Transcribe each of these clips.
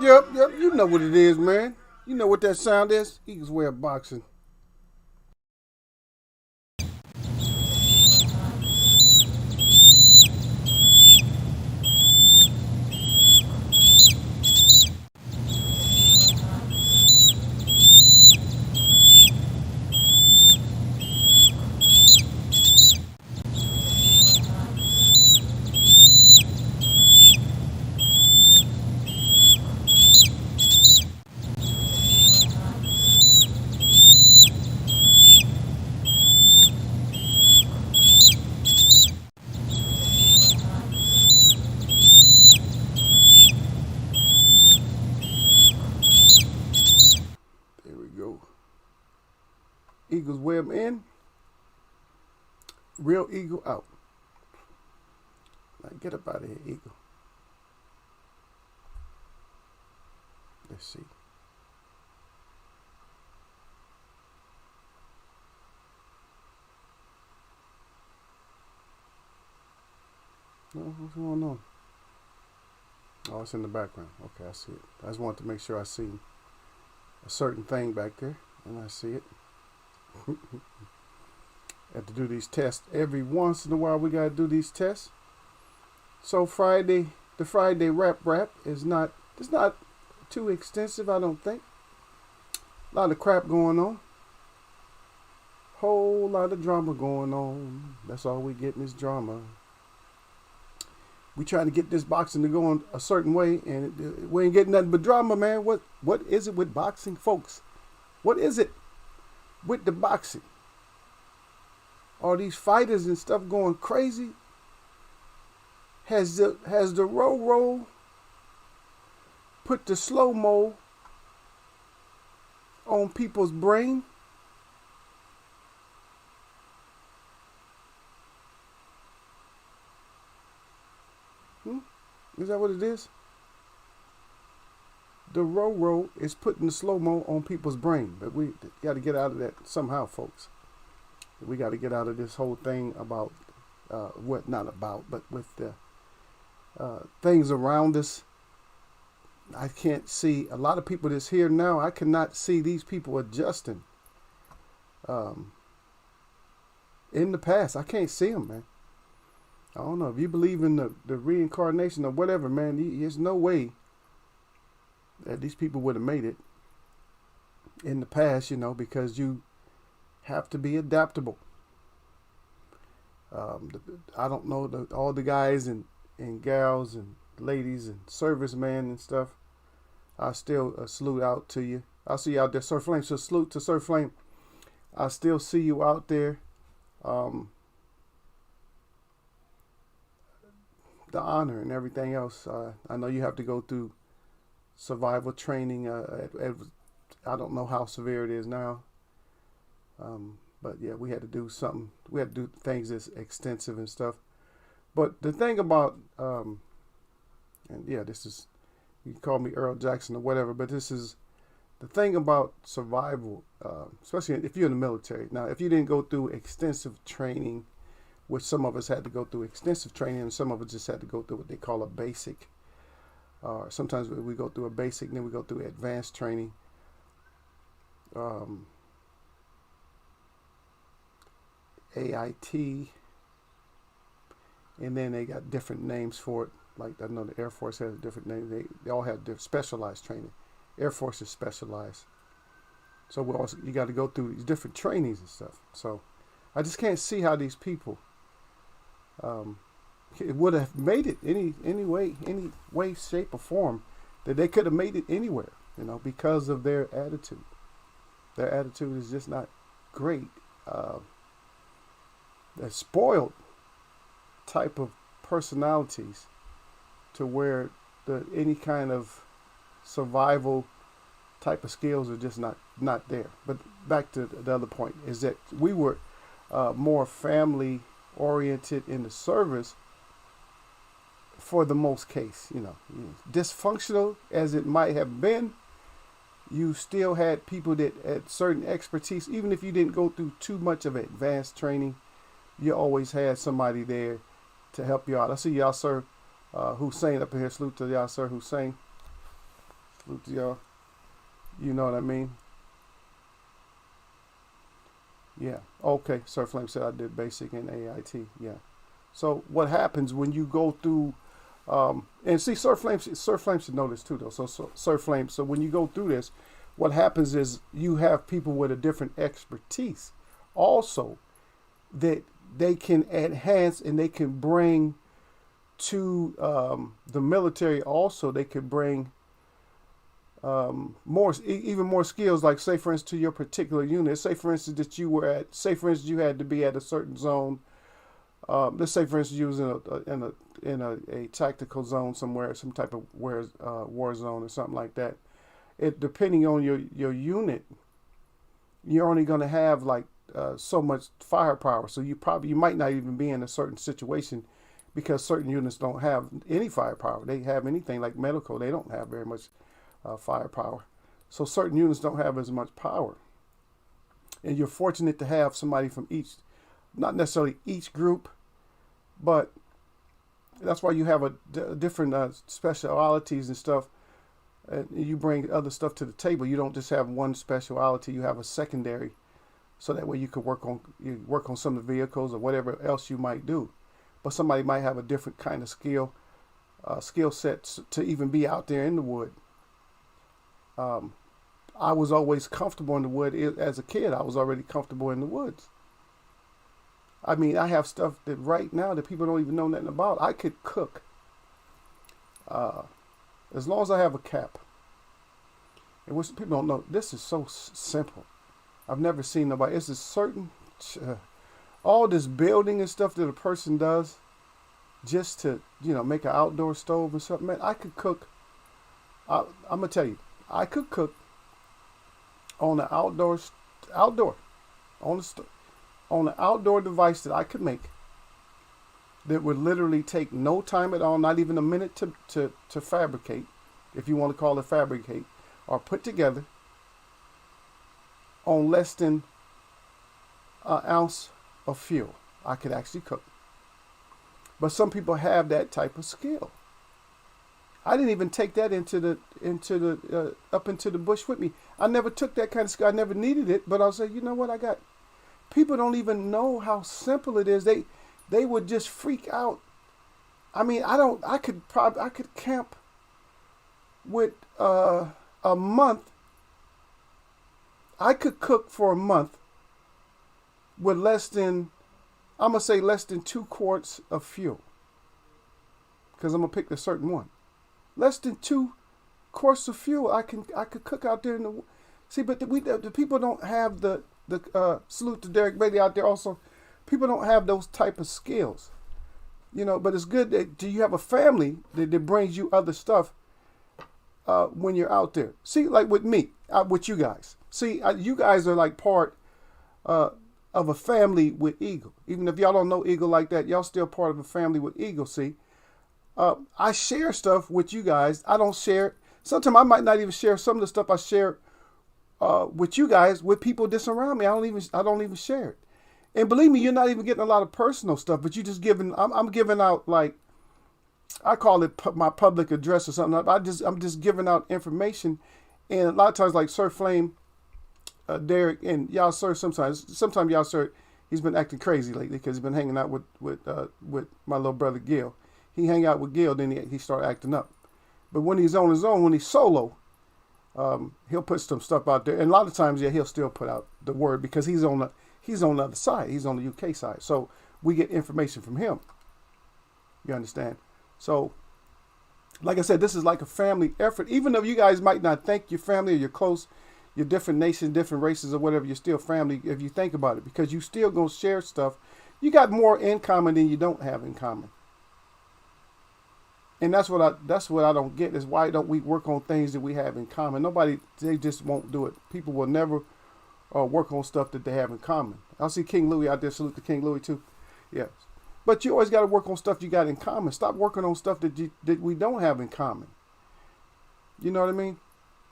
Yep. You know what it is, man. You know what that sound is? Eagles Way of Boxing. There we go. Eagles Web in. Real Eagle out. Now get up out of here, Eagle. Let's see. What's going on? Oh, it's in the background. Okay, I see it. I just wanted to make sure I see a certain thing back there, and I see it. Have to do these tests every once in a while. We gotta do these tests. So the Friday rap is not. It's not too extensive, I don't think. A lot of crap going on. Whole lot of drama going on. That's all we getting is drama. We trying to get this boxing to go in a certain way, and we ain't getting nothing but drama, man. What is it with boxing, folks? What is it with the boxing? Are these fighters and stuff going crazy? Has the roll put the slow mo on people's brain? Is that what it is? The roll is putting the slow mo on people's brain, but we got to get out of that somehow, folks. We got to get out of this whole thing about what not about, but with the things around us. I can't see a lot of people that's here now. I cannot see these people adjusting. In the past, I can't see them, man. I don't know if you believe in the reincarnation or whatever, man. There's no way that these people would have made it in the past, because you have to be adaptable. I don't know all the guys and gals and ladies and servicemen and stuff. I still salute out to you. I'll see you out there, Sir Flame. So salute to Sir Flame. I still see you out there. The honor and everything else. I know you have to go through survival training. I don't know how severe it is now. But yeah, we had to do something. We had to do things that's extensive and stuff. But the thing about, and yeah, this is, you can call me Earl Jackson or whatever, but this is the thing about survival, especially if you're in the military. Now, if you didn't go through extensive training, which some of us had to go through extensive training, and some of us just had to go through what they call a basic. Sometimes we go through a basic, and then we go through advanced training. AIT, and then they got different names for it. Like I know the Air Force has a different name. They all have different specialized training. Air Force is specialized. So you got to go through these different trainings and stuff. So I just can't see how these people it would have made it any way, shape, or form that they could have made it anywhere, because of their attitude. Their attitude is just not great. They're spoiled type of personalities to where any kind of survival type of skills are just not there. But back to the other point is that we were more family oriented in the service for the most case. Dysfunctional as it might have been, you still had people that had certain expertise. Even if you didn't go through too much of advanced training, you always had somebody there to help you out. I see y'all, Sir Hussein, up in here. Salute to y'all, Sir Hussein. Salute to y'all. You know what I mean? Yeah. Okay. Sir Flame said I did basic in AIT. Yeah. So what happens when you go through, and see, Sir Flame should know this too, though. So Sir Flame, so when you go through this, what happens is you have people with a different expertise also that they can enhance and they can bring to the military. Also, they can bring even more skills, like say for instance to your particular unit. Say for instance that you were at, say for instance you had to be at a certain zone. Let's say for instance you was in a tactical zone somewhere, some type of war zone or something like that. It depending on your unit, you're only going to have like so much firepower. So you might not even be in a certain situation, because certain units don't have any firepower. They have anything like medical. They don't have very much firepower. So certain units don't have as much power. And you're fortunate to have somebody from each, not necessarily each group, but that's why you have different specialities and stuff. And you bring other stuff to the table. You don't just have one speciality. You have a secondary, so that way you could work on some of the vehicles or whatever else you might do. But somebody might have a different kind of skill sets to even be out there in the wood. I was always comfortable in the wood. As a kid, I was already comfortable in the woods. I mean, I have stuff that right now that people don't even know nothing about. I could cook. As long as I have a cap. And which people don't know, this is so simple. I've never seen nobody. It's a certain, all this building and stuff that a person does just to, make an outdoor stove or something. Man, I could cook. I'm going to tell you, I could cook on an outdoor, on an outdoor device that I could make that would literally take no time at all, not even a minute to fabricate, if you want to call it fabricate, or put together, on less than an ounce of fuel. I could actually cook. But some people have that type of skill. I didn't even take that into the up into the bush with me. I never took that kind of skill. I never needed it, but I'll say, you know what, I got. People don't even know how simple it is. They would just freak out. I mean, I could camp with a month. I could cook for a month with less than 2 quarts of fuel. Because I'm gonna pick a certain one. Less than 2 quarts of fuel. I could cook out there in the. See, but the people don't have the salute to Derek Bailey out there also. People don't have those type of skills, but it's good that you have a family that brings you other stuff when you're out there. See, like with me, with you guys. See, you guys are like part of a family with Eagle. Even if y'all don't know Eagle like that, y'all still part of a family with Eagle, see. I share stuff with you guys. I don't share it. Sometimes I might not even share some of the stuff I share with you guys with people that's around me. I don't even share it. And believe me, you're not even getting a lot of personal stuff, but you just giving. I'm giving out, like, I call it my public address or something. I'm just giving out information, and a lot of times, like Sir Flame, Derek, and y'all Sir. Sometimes y'all Sir, he's been acting crazy lately because he's been hanging out with my little brother Gil. He hang out with Gil, then he start acting up. But when he's on his own, when he's solo, he'll put some stuff out there, and a lot of times, he'll still put out the word because he's on the other side. He's on the UK side. So we get information from him. You understand? So, like I said, this is like a family effort. Even though you guys might not think you're family or you're close, you're different nations, different races or whatever, you're still family if you think about it, because you still going to share stuff. You got more in common than you don't have in common. And that's what I don't get, is why don't we work on things that we have in common? They just won't do it. People will never work on stuff that they have in common. I see King Louis out there. Salute to King Louis too. Yes. But you always got to work on stuff you got in common. Stop working on stuff that we don't have in common. You know what I mean?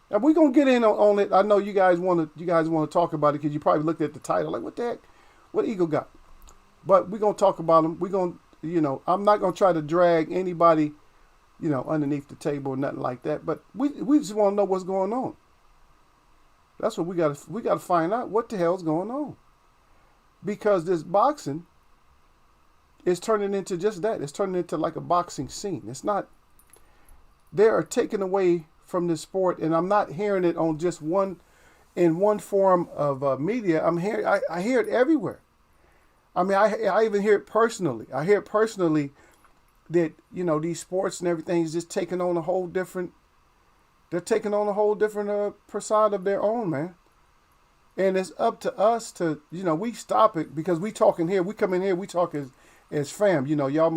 And we're gonna get in on it. I know you guys want to talk about it because you probably looked at the title like, what the heck? What Eagle got? But we're gonna talk about them. We're gonna, I'm not gonna try to drag anybody underneath the table or nothing like that. But we just want to know what's going on. That's what we got to find out what the hell's going on. Because this boxing is turning into just that. It's turning into like a boxing scene. It's not. They are taking away from this sport, and I'm not hearing it on just one form of media. I hear it everywhere. I mean, I even hear it personally. I hear it personally that these sports and everything is just taking on a whole different. They're taking on a whole different persona of their own, man. And it's up to us to, we stop it because we talking here. We come in here, we talk as fam. Y'all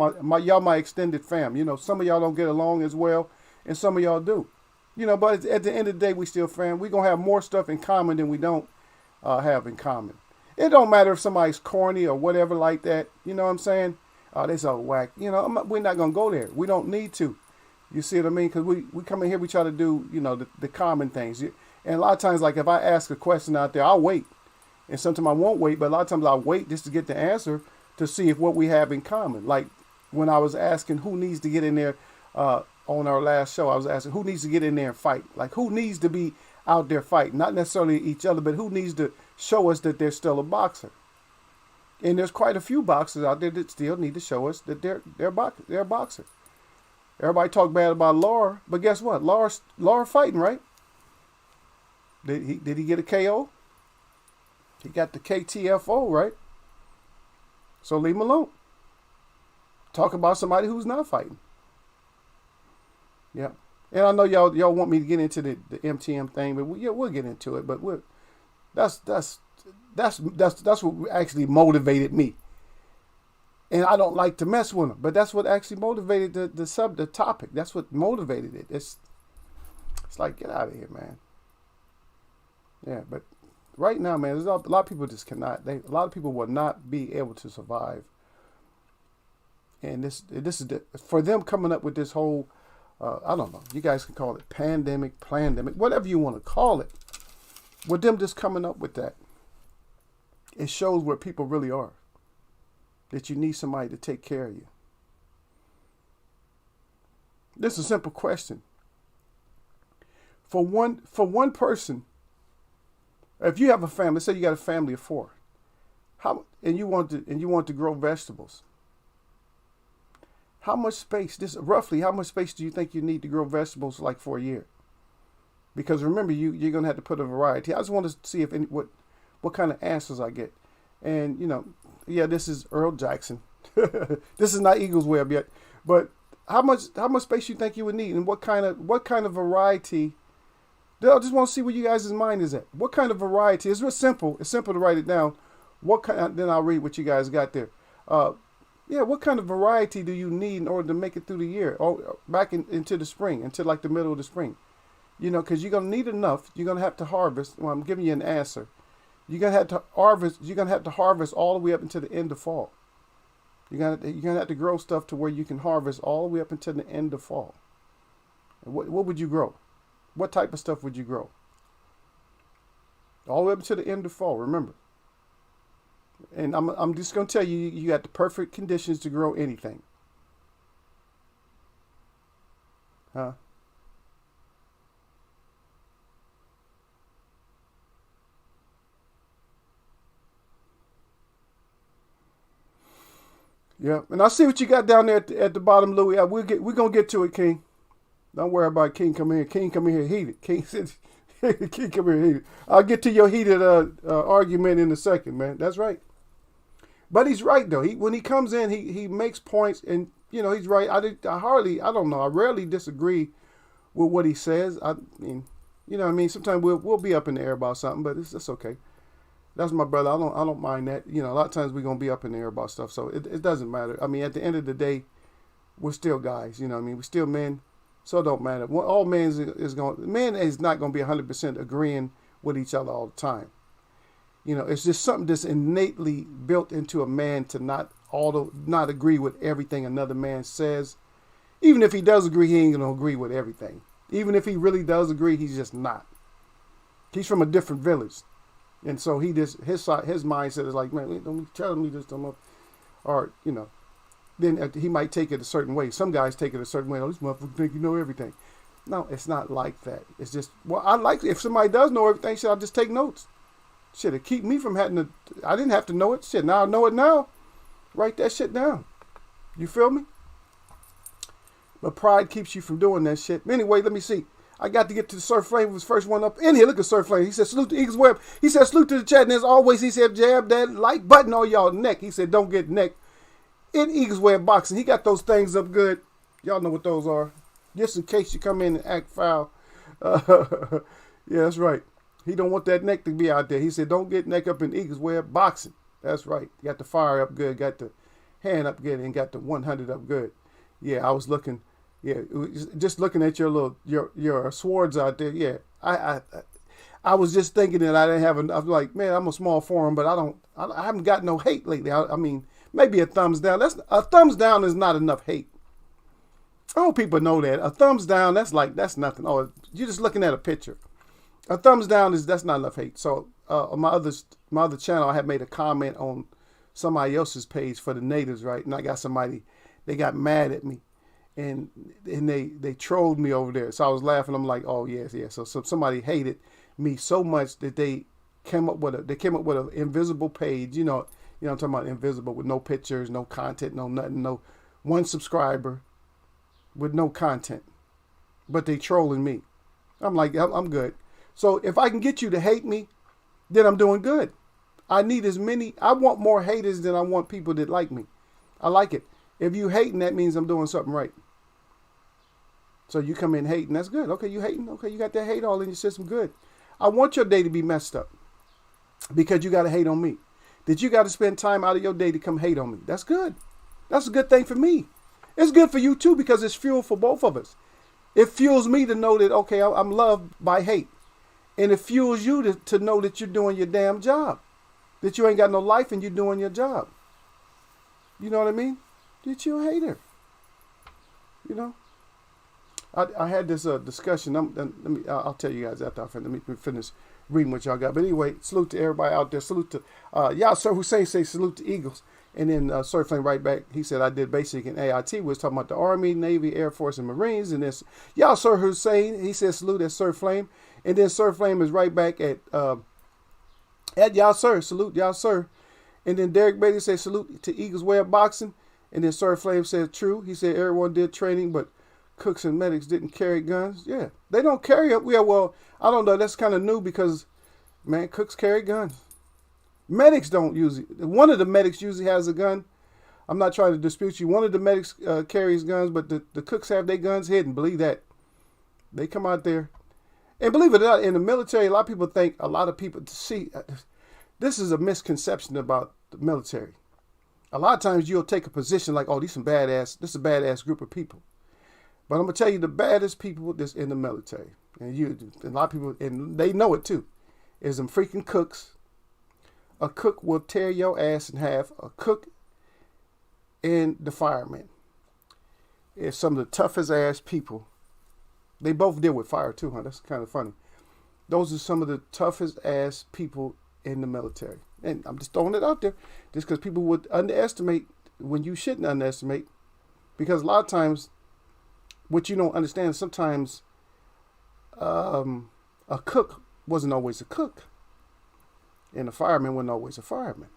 my extended fam. Some of y'all don't get along as well, and some of y'all do. But at the end of the day, we still fam. We're going to have more stuff in common than we don't have in common. It don't matter if somebody's corny or whatever like that. You know what I'm saying? Oh, they so whack. We're not going to go there. We don't need to. You see what I mean? Because we come in here, we try to do, the common things. And a lot of times, like if I ask a question out there, I'll wait. And sometimes I won't wait, but a lot of times I'll wait just to get the answer to see if what we have in common. Like when I was asking who needs to get in there on our last show, I was asking who needs to get in there and fight. Like who needs to be out there fighting? Not necessarily each other, but who needs to show us that they're still a boxer. And there's quite a few boxers out there that still need to show us that they're a boxer. Everybody talk bad about Laura, but guess what? Laura fighting, right? Did he get a KO? He got the KTFO, right? So leave him alone. Talk about somebody who's not fighting. Yeah. And I know y'all want me to get into the MTM thing, but we'll get into it. But that's what actually motivated me. And I don't like to mess with them, but that's what actually motivated the topic. That's what motivated it. It's like, get out of here, man. Yeah, but right now, man, there's a lot of people just cannot. A lot of people will not be able to survive. And this is for them coming up with this whole, I don't know. You guys can call it pandemic, whatever you want to call it. With them just coming up with that, it shows where people really are. That you need somebody to take care of you. This is a simple question. For one person, if you have a family, say you got a family of 4, and you want to grow vegetables, how much space? Roughly, how much space do you think you need to grow vegetables like for a year? Because remember, you're gonna have to put a variety. I just want to see what kind of answers I get, and yeah, this is Earl Jackson. This is not Eagles Web yet, but how much space you think you would need, and what kind of variety? I just want to see where you guys' mind is at. What kind of variety? It's real simple. It's simple to write it down. Then I'll read what you guys got there. What kind of variety do you need in order to make it through the year, or back into the spring, into like the middle of the spring? Because you're gonna need enough. You're gonna have to harvest. Well, I'm giving you an answer. You're gonna have to harvest. You're gonna have to harvest all the way up until the end of fall. You're gonna have to grow stuff to where you can harvest all the way up until the end of fall. And what would you grow? What type of stuff would you grow? All the way up to the end of fall, remember. And I'm just going to tell you, you got the perfect conditions to grow anything. Huh? Yeah, and I see what you got down there at the bottom, Louis. We're going to get to it, King. Don't worry about it. King come in here. King come in here heated. King said, King come in here heated. I'll get to your heated argument in a second, man. That's right. But he's right though. When he comes in, he makes points, and he's right. I rarely disagree with what he says. I mean, what I mean. Sometimes we'll be up in the air about something, but it's okay. That's my brother. I don't mind that. A lot of times we're gonna be up in the air about stuff, so it doesn't matter. I mean, at the end of the day, we're still guys. What I mean, we're still men. So it don't matter. All men is not going to be 100% agreeing with each other all the time. It's just something that's innately built into a man to not agree with everything another man says. Even if he does agree, he ain't going to agree with everything. Even if he really does agree, he's just not. He's from a different village. And so his mindset is like, man, don't be telling me this, or, then he might take it a certain way. Some guys take it a certain way. Oh, this motherfucker think you know everything. No, it's not like that. It's just, well, I like, if somebody does know everything, shit, I'll just take notes. Shit, it keep me from having to, I didn't have to know it. Shit, now I know it now. Write that shit down. You feel me? But pride keeps you from doing that shit. Anyway, let me see. I got to get to the Sir Flame, was first one up in here. Look at Sir Flame. He said, salute to Eagles Web. He said, salute to the chat. And as always, he said, jab that like button on y'all neck. He said, don't get neck in Eagles Web boxing. He got those things up good. Y'all know what those are. Just in case you come in and act foul. Yeah, that's right. He don't want that neck to be out there. He said, don't get neck up in Eagles Web boxing. That's right. Got the fire up good. Got the hand up good. And got the 100 up good. Yeah, I was looking. Yeah, just looking at your swords out there. Yeah, I was just thinking that I didn't have enough. Like, man, I'm a small forum, but I haven't got no hate lately. I mean, maybe a thumbs down. A thumbs down is not enough hate. I hope people know that. A thumbs down, that's nothing. Oh, you're just looking at a picture. A thumbs down that's not enough hate. So on my other channel, I had made a comment on somebody else's page for the natives, right? And I got somebody, they got mad at me. And they trolled me over there. So I was laughing. I'm like, oh yes. So somebody hated me so much that they came up with an invisible page. You know I'm talking about, invisible, with no pictures, no content, no nothing, no one subscriber with no content. But they trolling me. I'm like, I'm good. So if I can get you to hate me, then I'm doing good. I want more haters than I want people that like me. I like it. If you hating, that means I'm doing something right. So you come in hating, that's good. Okay, you hating. Okay, you got that hate all in your system, good. I want your day to be messed up because you got to hate on me. That you got to spend time out of your day to come hate on me. That's good. That's a good thing for me. It's good for you too because it's fuel for both of us. It fuels me to know that, okay, I'm loved by hate. And it fuels you to know that you're doing your damn job. That you ain't got no life and you're doing your job. You know what I mean? That you're a hater. You know? I had this discussion. I'll tell you guys after let me finish reading what y'all got. But anyway, salute to everybody out there. Salute to y'all. Sir Hussein say salute to Eagles. And then Sir Flame right back. He said I did basic in AIT. We was talking about the Army, Navy, Air Force, and Marines. And this y'all Sir Hussein. He said salute at Sir Flame. And then Sir Flame is right back at y'all sir. Salute y'all sir. And then Derek Bailey said salute to Eagles Way of Boxing. And then Sir Flame said true. He said everyone did training, but cooks and medics didn't carry guns. Yeah, they don't carry them. Yeah, well, I don't know. That's kind of new because, man, cooks carry guns. Medics don't usually. One of the medics usually has a gun. I'm not trying to dispute you. One of the medics carries guns, but the cooks have their guns hidden. Believe that. They come out there. And believe it or not, in the military, a lot of people see, this is a misconception about the military. A lot of times you'll take a position like, oh, this is a badass group of people. But I'm going to tell you the baddest people that's in the military. And a lot of people, and they know it too, is them freaking cooks. A cook will tear your ass in half. A cook and the firemen is some of the toughest ass people. They both deal with fire too, huh? That's kind of funny. Those are some of the toughest ass people in the military. And I'm just throwing it out there just because people would underestimate when you shouldn't underestimate. Because a lot of times, what you don't understand, sometimes a cook wasn't always a cook. And a fireman wasn't always a fireman.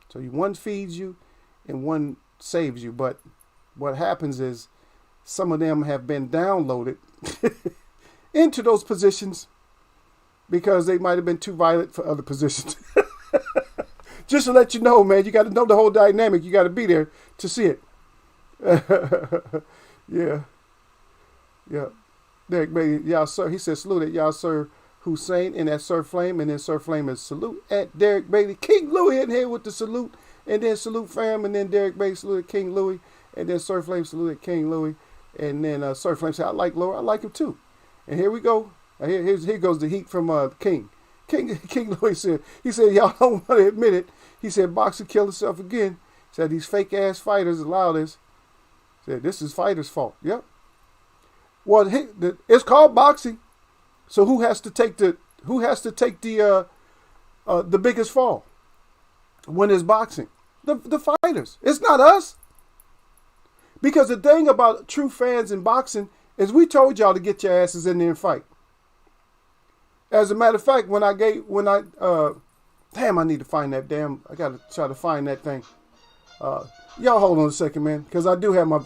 So one feeds you and one saves you. But what happens is some of them have been downloaded into those positions because they might have been too violent for other positions. Just to let you know, man, you got to know the whole dynamic. You got to be there to see it. Yeah. Derek Bailey, y'all sir. He said salute at y'all sir Hussein and at Sir Flame. And then Sir Flame is salute at Derek Bailey. King Louis in here with the salute. And then salute fam. And then Derek Bailey salute at King Louis. And then Sir Flame salute at King Louis. And then Sir Flame said, I like Laura. I like him too. And here we go. Here goes the heat from King. King Louis said, y'all don't want to admit it. He said, Boxer killed himself again. He said, these fake ass fighters allow this. He said, this is fighters' fault. Yep. Well, it's called boxing. So who has to take the biggest fall when it's boxing? The fighters. It's not us. Because the thing about true fans in boxing is we told y'all to get your asses in there and fight. As a matter of fact, I need to find that I got to try to find that thing. Y'all hold on a second, man, because I do have my...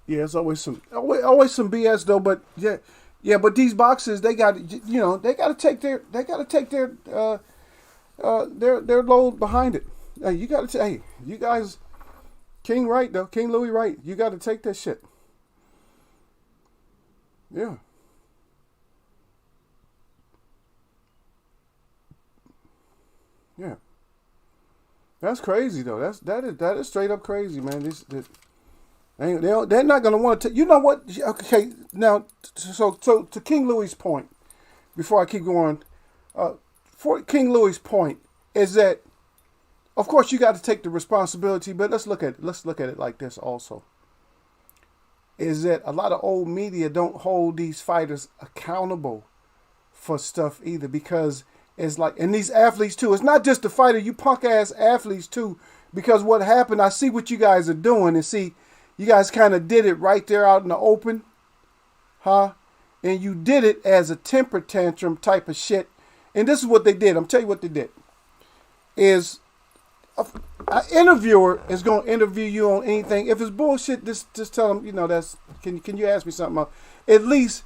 Yeah, it's always some BS though. But yeah. But these boxers, they got to take their load behind it. Hey, you got to hey, you guys, King Louis Wright, you got to take that shit. Yeah. Yeah. That's crazy though. That is straight up crazy, man. They're not gonna want to. You know what? Okay, now, so to King Louis's point, before I keep going, for King Louis's point is that, of course, you got to take the responsibility. But let's look at it like this also. Is that a lot of old media don't hold these fighters accountable for stuff either, because it's like, and these athletes too. It's not just the fighter, you punk ass athletes too. Because what happened, I see what you guys are doing, and see, you guys kind of did it right there out in the open, huh? And you did it as a temper tantrum type of shit. And this is what they did. I'm telling you what they did. Is an interviewer is going to interview you on anything. If it's bullshit, just tell them, that's, can you ask me something else? At least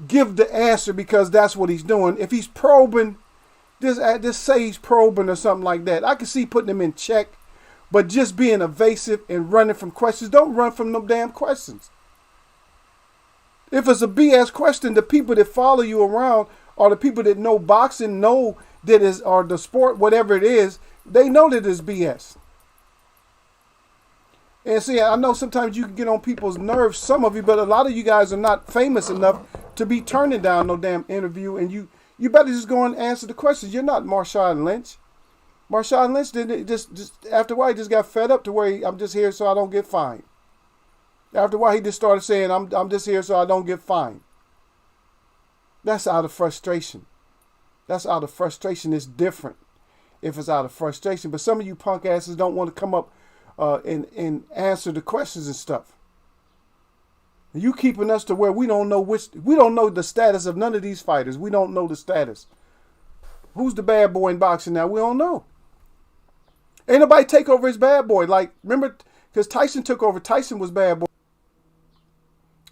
give the answer, because that's what he's doing. If he's probing, just say he's probing or something like that. I can see putting him in check, but just being evasive and running from questions, don't run from them damn questions. If it's a BS question, the people that follow you around, or the people that know boxing, know that is, or the sport, whatever it is, they know that it's BS. And see, I know sometimes you can get on people's nerves, some of you, but a lot of you guys are not famous enough to be turning down no damn interview, and you better just go and answer the questions. You're not Marshawn Lynch. Marshawn Lynch didn't just after a while he just got fed up to where I'm just here so I don't get fined. After a while he just started saying I'm just here so I don't get fined. That's out of frustration. That's out of frustration. It's different if it's out of frustration. But some of you punk asses don't want to come up and answer the questions and stuff. You keeping us to where we don't know the status of none of these fighters. We don't know the status. Who's the bad boy in boxing now? We don't know. Ain't nobody take over his bad boy. Like, remember, because Tyson took over. Tyson was bad boy.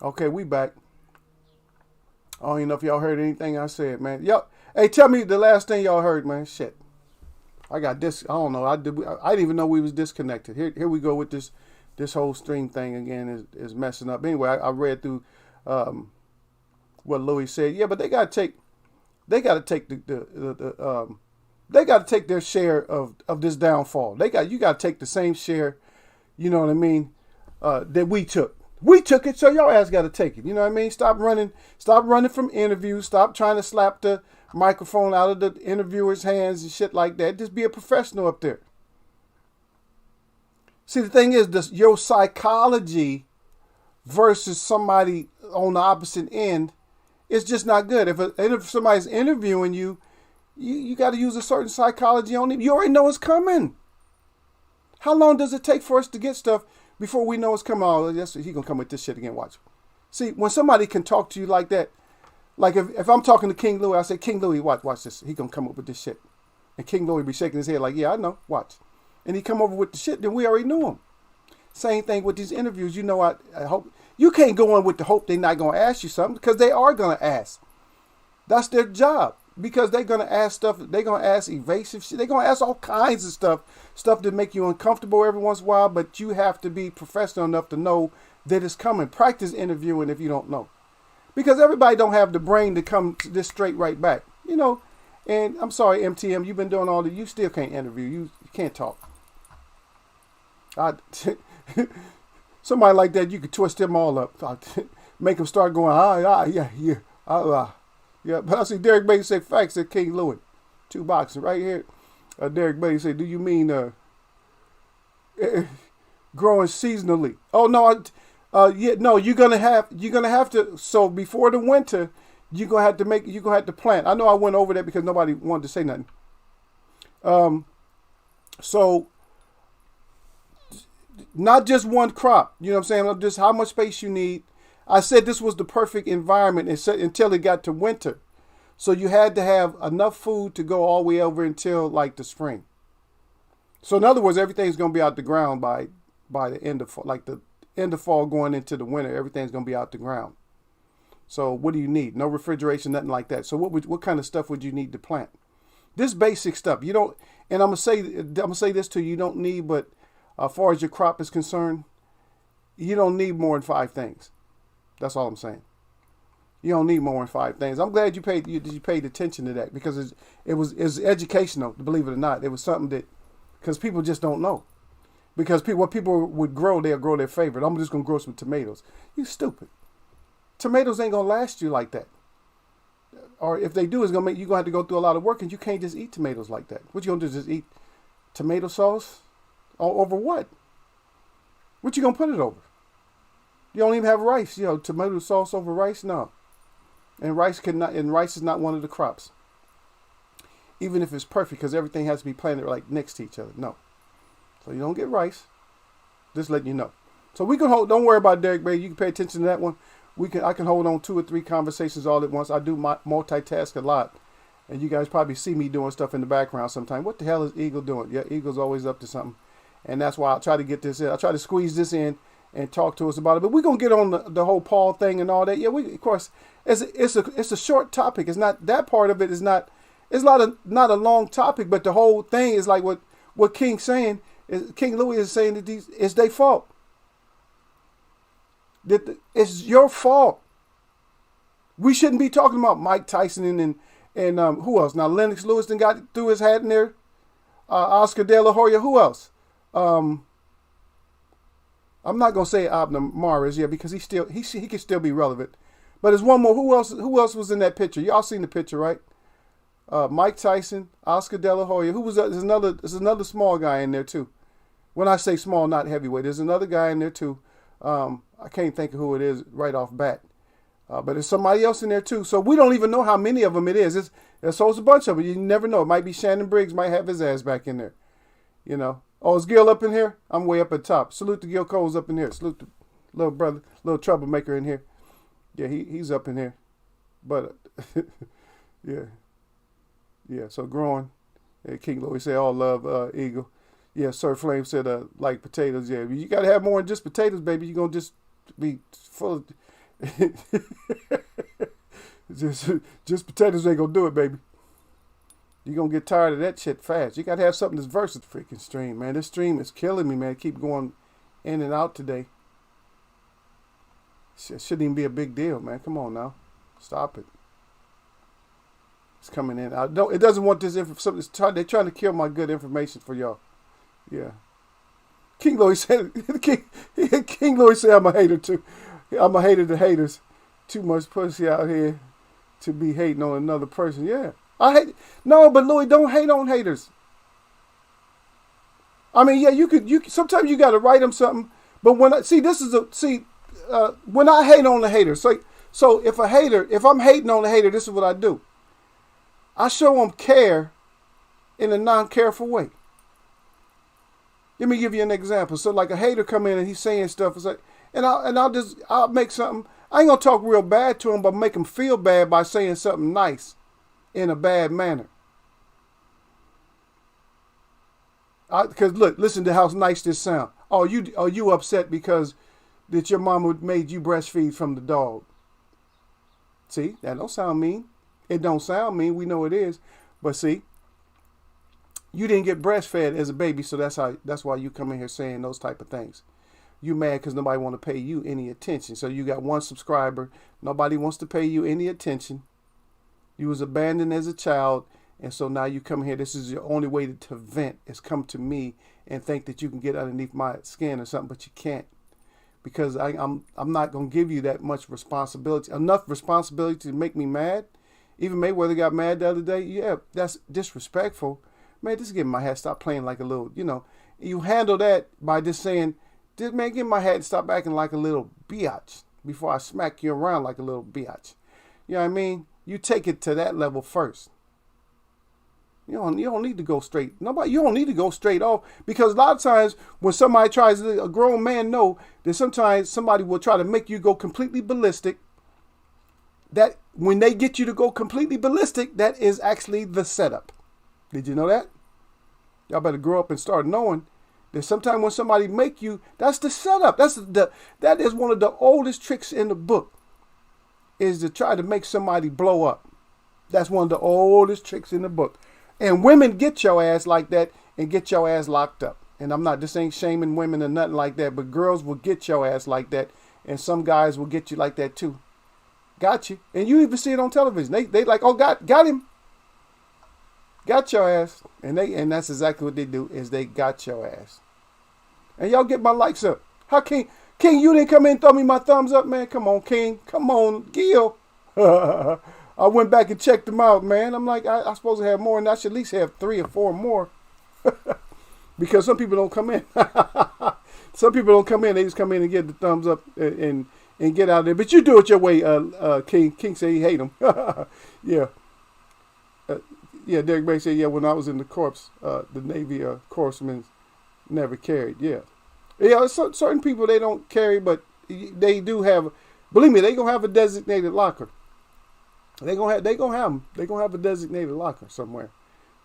Okay, we back. I don't even know if y'all heard anything I said, man. Hey, tell me the last thing y'all heard, man. Shit. I got this. I don't know. I didn't even know we was disconnected. Here we go with this whole stream thing again is messing up. Anyway, I read through what Louis said. Yeah, but they got to take they got to take their share of this downfall. You got to take the same share, you know what I mean, that we took. We took it, so your ass got to take it. You know what I mean? Stop running from interviews. Stop trying to slap the microphone out of the interviewer's hands and shit like that. Just be a professional up there. See, the thing is, your psychology versus somebody on the opposite end is just not good. If somebody's interviewing you, you got to use a certain psychology on it. You already know it's coming. How long does it take for us to get stuff before we know it's coming? Oh, yes, he gonna come with this shit again. Watch. See, when somebody can talk to you like that, like if I'm talking to King Louis, I say, King Louis, watch this. He gonna come up with this shit. And King Louis be shaking his head like, yeah, I know, watch. And he come over with the shit, then we already knew him. Same thing with these interviews. You know, I hope you can't go in with the hope they're not gonna ask you something, because they are gonna ask. That's their job, because they're gonna ask stuff. They're gonna ask evasive shit. They're gonna ask all kinds of stuff that make you uncomfortable every once in a while. But you have to be professional enough to know that it's coming. Practice interviewing if you don't know, because everybody don't have the brain to come this straight right back. You know, and I'm sorry, MTM, you've been doing all that. You still can't interview. You can't talk. Somebody like that, you could twist them all up, make them start going, yeah. But I see Derek Beatty say, facts, said King Louis, 2 boxing right here. Derek Beatty say, do you mean growing seasonally? Oh no, yeah, no, you're gonna have to. So before the winter, you're gonna have to plant. I know I went over that because nobody wanted to say nothing. So not just one crop, you know what I'm saying? Just how much space you need. I said this was the perfect environment until it got to winter. So you had to have enough food to go all the way over until like the spring. So in other words, everything's going to be out the ground by the end of fall, like the end of fall going into the winter. Everything's going to be out the ground. So what do you need? No refrigeration, nothing like that. So what kind of stuff would you need to plant? This basic stuff. You don't, and I'm gonna say this to you. You don't need, but as far as your crop is concerned, you don't need more than 5 things. That's all I'm saying. You don't need more than 5 things. I'm glad you paid attention to that, because it was educational. Believe it or not, it was something that, because people just don't know. Because what people would grow, they'll grow their favorite. I'm just gonna grow some tomatoes. You stupid. Tomatoes ain't gonna last you like that. Or if they do, it's gonna make you gonna have to go through a lot of work, and you can't just eat tomatoes like that. What you gonna do? Just eat tomato sauce? Over what? What you gonna put it over? You don't even have rice. You know, tomato sauce over rice? No. And rice is not one of the crops. Even if it's perfect, because everything has to be planted like next to each other. No. So you don't get rice. Just letting you know. So we can hold. Don't worry about Derek Beatty. You can pay attention to that one. I can hold on 2 or 3 conversations all at once. I do multitask a lot. And you guys probably see me doing stuff in the background sometimes. What the hell is Eagle doing? Yeah, Eagle's always up to something. And that's why I'll try to get this in. I'll try to squeeze this in and talk to us about it. But we're going to get on the whole Paul thing and all that. Yeah, of course, it's a short topic. It's not, that part of it is not, it's not a long topic, but the whole thing is like what King's saying, King Louis is saying that it's their fault. It's your fault. We shouldn't be talking about Mike Tyson and who else? Now Lennox Lewis then got threw his hat in there. Oscar De La Hoya. Who else? I'm not gonna say Abner Mares, yeah, because he can still be relevant. But there's one more. Who else was in that picture? Y'all seen the picture, right? Mike Tyson, Oscar De La Hoya. Who was that? There's another small guy in there too. When I say small, not heavyweight, there's another guy in there too. I can't think of who it is right off bat. But there's somebody else in there too. So we don't even know how many of them it is. It's a bunch of them. You never know. It might be Shannon Briggs might have his ass back in there. You know. Oh, is Gil up in here? I'm way up at top. Salute to Gil Cole's up in here. Salute to little brother, little troublemaker in here. Yeah, he's up in here. But yeah. So growing. King Louis said, all love Eagle. Yeah, Sir Flame said, like potatoes. Yeah, you got to have more than just potatoes, baby. You're going to just be full of... just potatoes ain't going to do it, baby. You're going to get tired of that shit fast. You got to have something that's versus the freaking stream, man. This stream is killing me, man. Keep going in and out today. It shouldn't even be a big deal, man. Come on now. Stop it. It's coming in. It doesn't want this information. They're trying to kill my good information for y'all. Yeah. King Louis said, King Louis said I'm a hater too. I'm a hater to haters. Too much pussy out here to be hating on another person. Yeah. But Louis, don't hate on haters. I mean, yeah, you sometimes you got to write them something. But when when I hate on the hater, so if I'm hating on the hater, this is what I do. I show them care in a non-careful way. Let me give you an example. So like a hater come in and he's saying stuff, I'll make something. I ain't gonna talk real bad to him, but make him feel bad by saying something nice in a bad manner. Because look, listen to how nice this sound. Are you upset because that your mama made you breastfeed from the dog? See, that don't sound mean. It don't sound mean. We know it is, but see, you didn't get breastfed as a baby, so that's why you come in here saying those type of things. You mad because nobody want to pay you any attention. So you got one subscriber. Nobody wants to pay you any attention. You was abandoned as a child. And so now you come here. This is your only way to vent is come to me and think that you can get underneath my skin or something, but you can't. Because I'm not going to give you that much responsibility. Enough responsibility to make me mad. Even Mayweather got mad the other day. Yeah, that's disrespectful. Man, just give my hat. Stop playing like a little, You handle that by just saying, man, give my hat and stop acting like a little biatch before I smack you around like a little biatch. You know what I mean? You take it to that level first. You don't need to go straight. You don't need to go straight off, because a lot of times when somebody tries to, a grown man know that sometimes somebody will try to make you go completely ballistic. That when they get you to go completely ballistic, that is actually the setup. Did you know that? Y'all better grow up and start knowing that sometimes when somebody make you, that's the setup. That is one of the oldest tricks in the book, is to try to make somebody blow up. That's one of the oldest tricks in the book. And women get your ass like that and get your ass locked up. And I'm not just ain't shaming women or nothing like that, but girls will get your ass like that. And some guys will get you like that too. Got you. And you even see it on television. They like, oh, got him. Got your ass. And that's exactly what they do, is they got your ass. And y'all get my likes up. How King, you didn't come in and throw me my thumbs up, man? Come on, King. Come on, Gil. I went back and checked them out, man. I'm like, I'm supposed to have more, and I should at least have 3 or 4 more. Because some people don't come in. Some people don't come in. They just come in and get the thumbs up and get out of there. But you do it your way, King. King said he hate them. Yeah. Yeah, Derek Bay said, yeah, when I was in the corps, the Navy corpsmen never carried. Yeah. Yeah, certain people, they don't carry, but they do have, believe me, they going to have a designated locker. They're gonna have them. They're gonna have a designated locker somewhere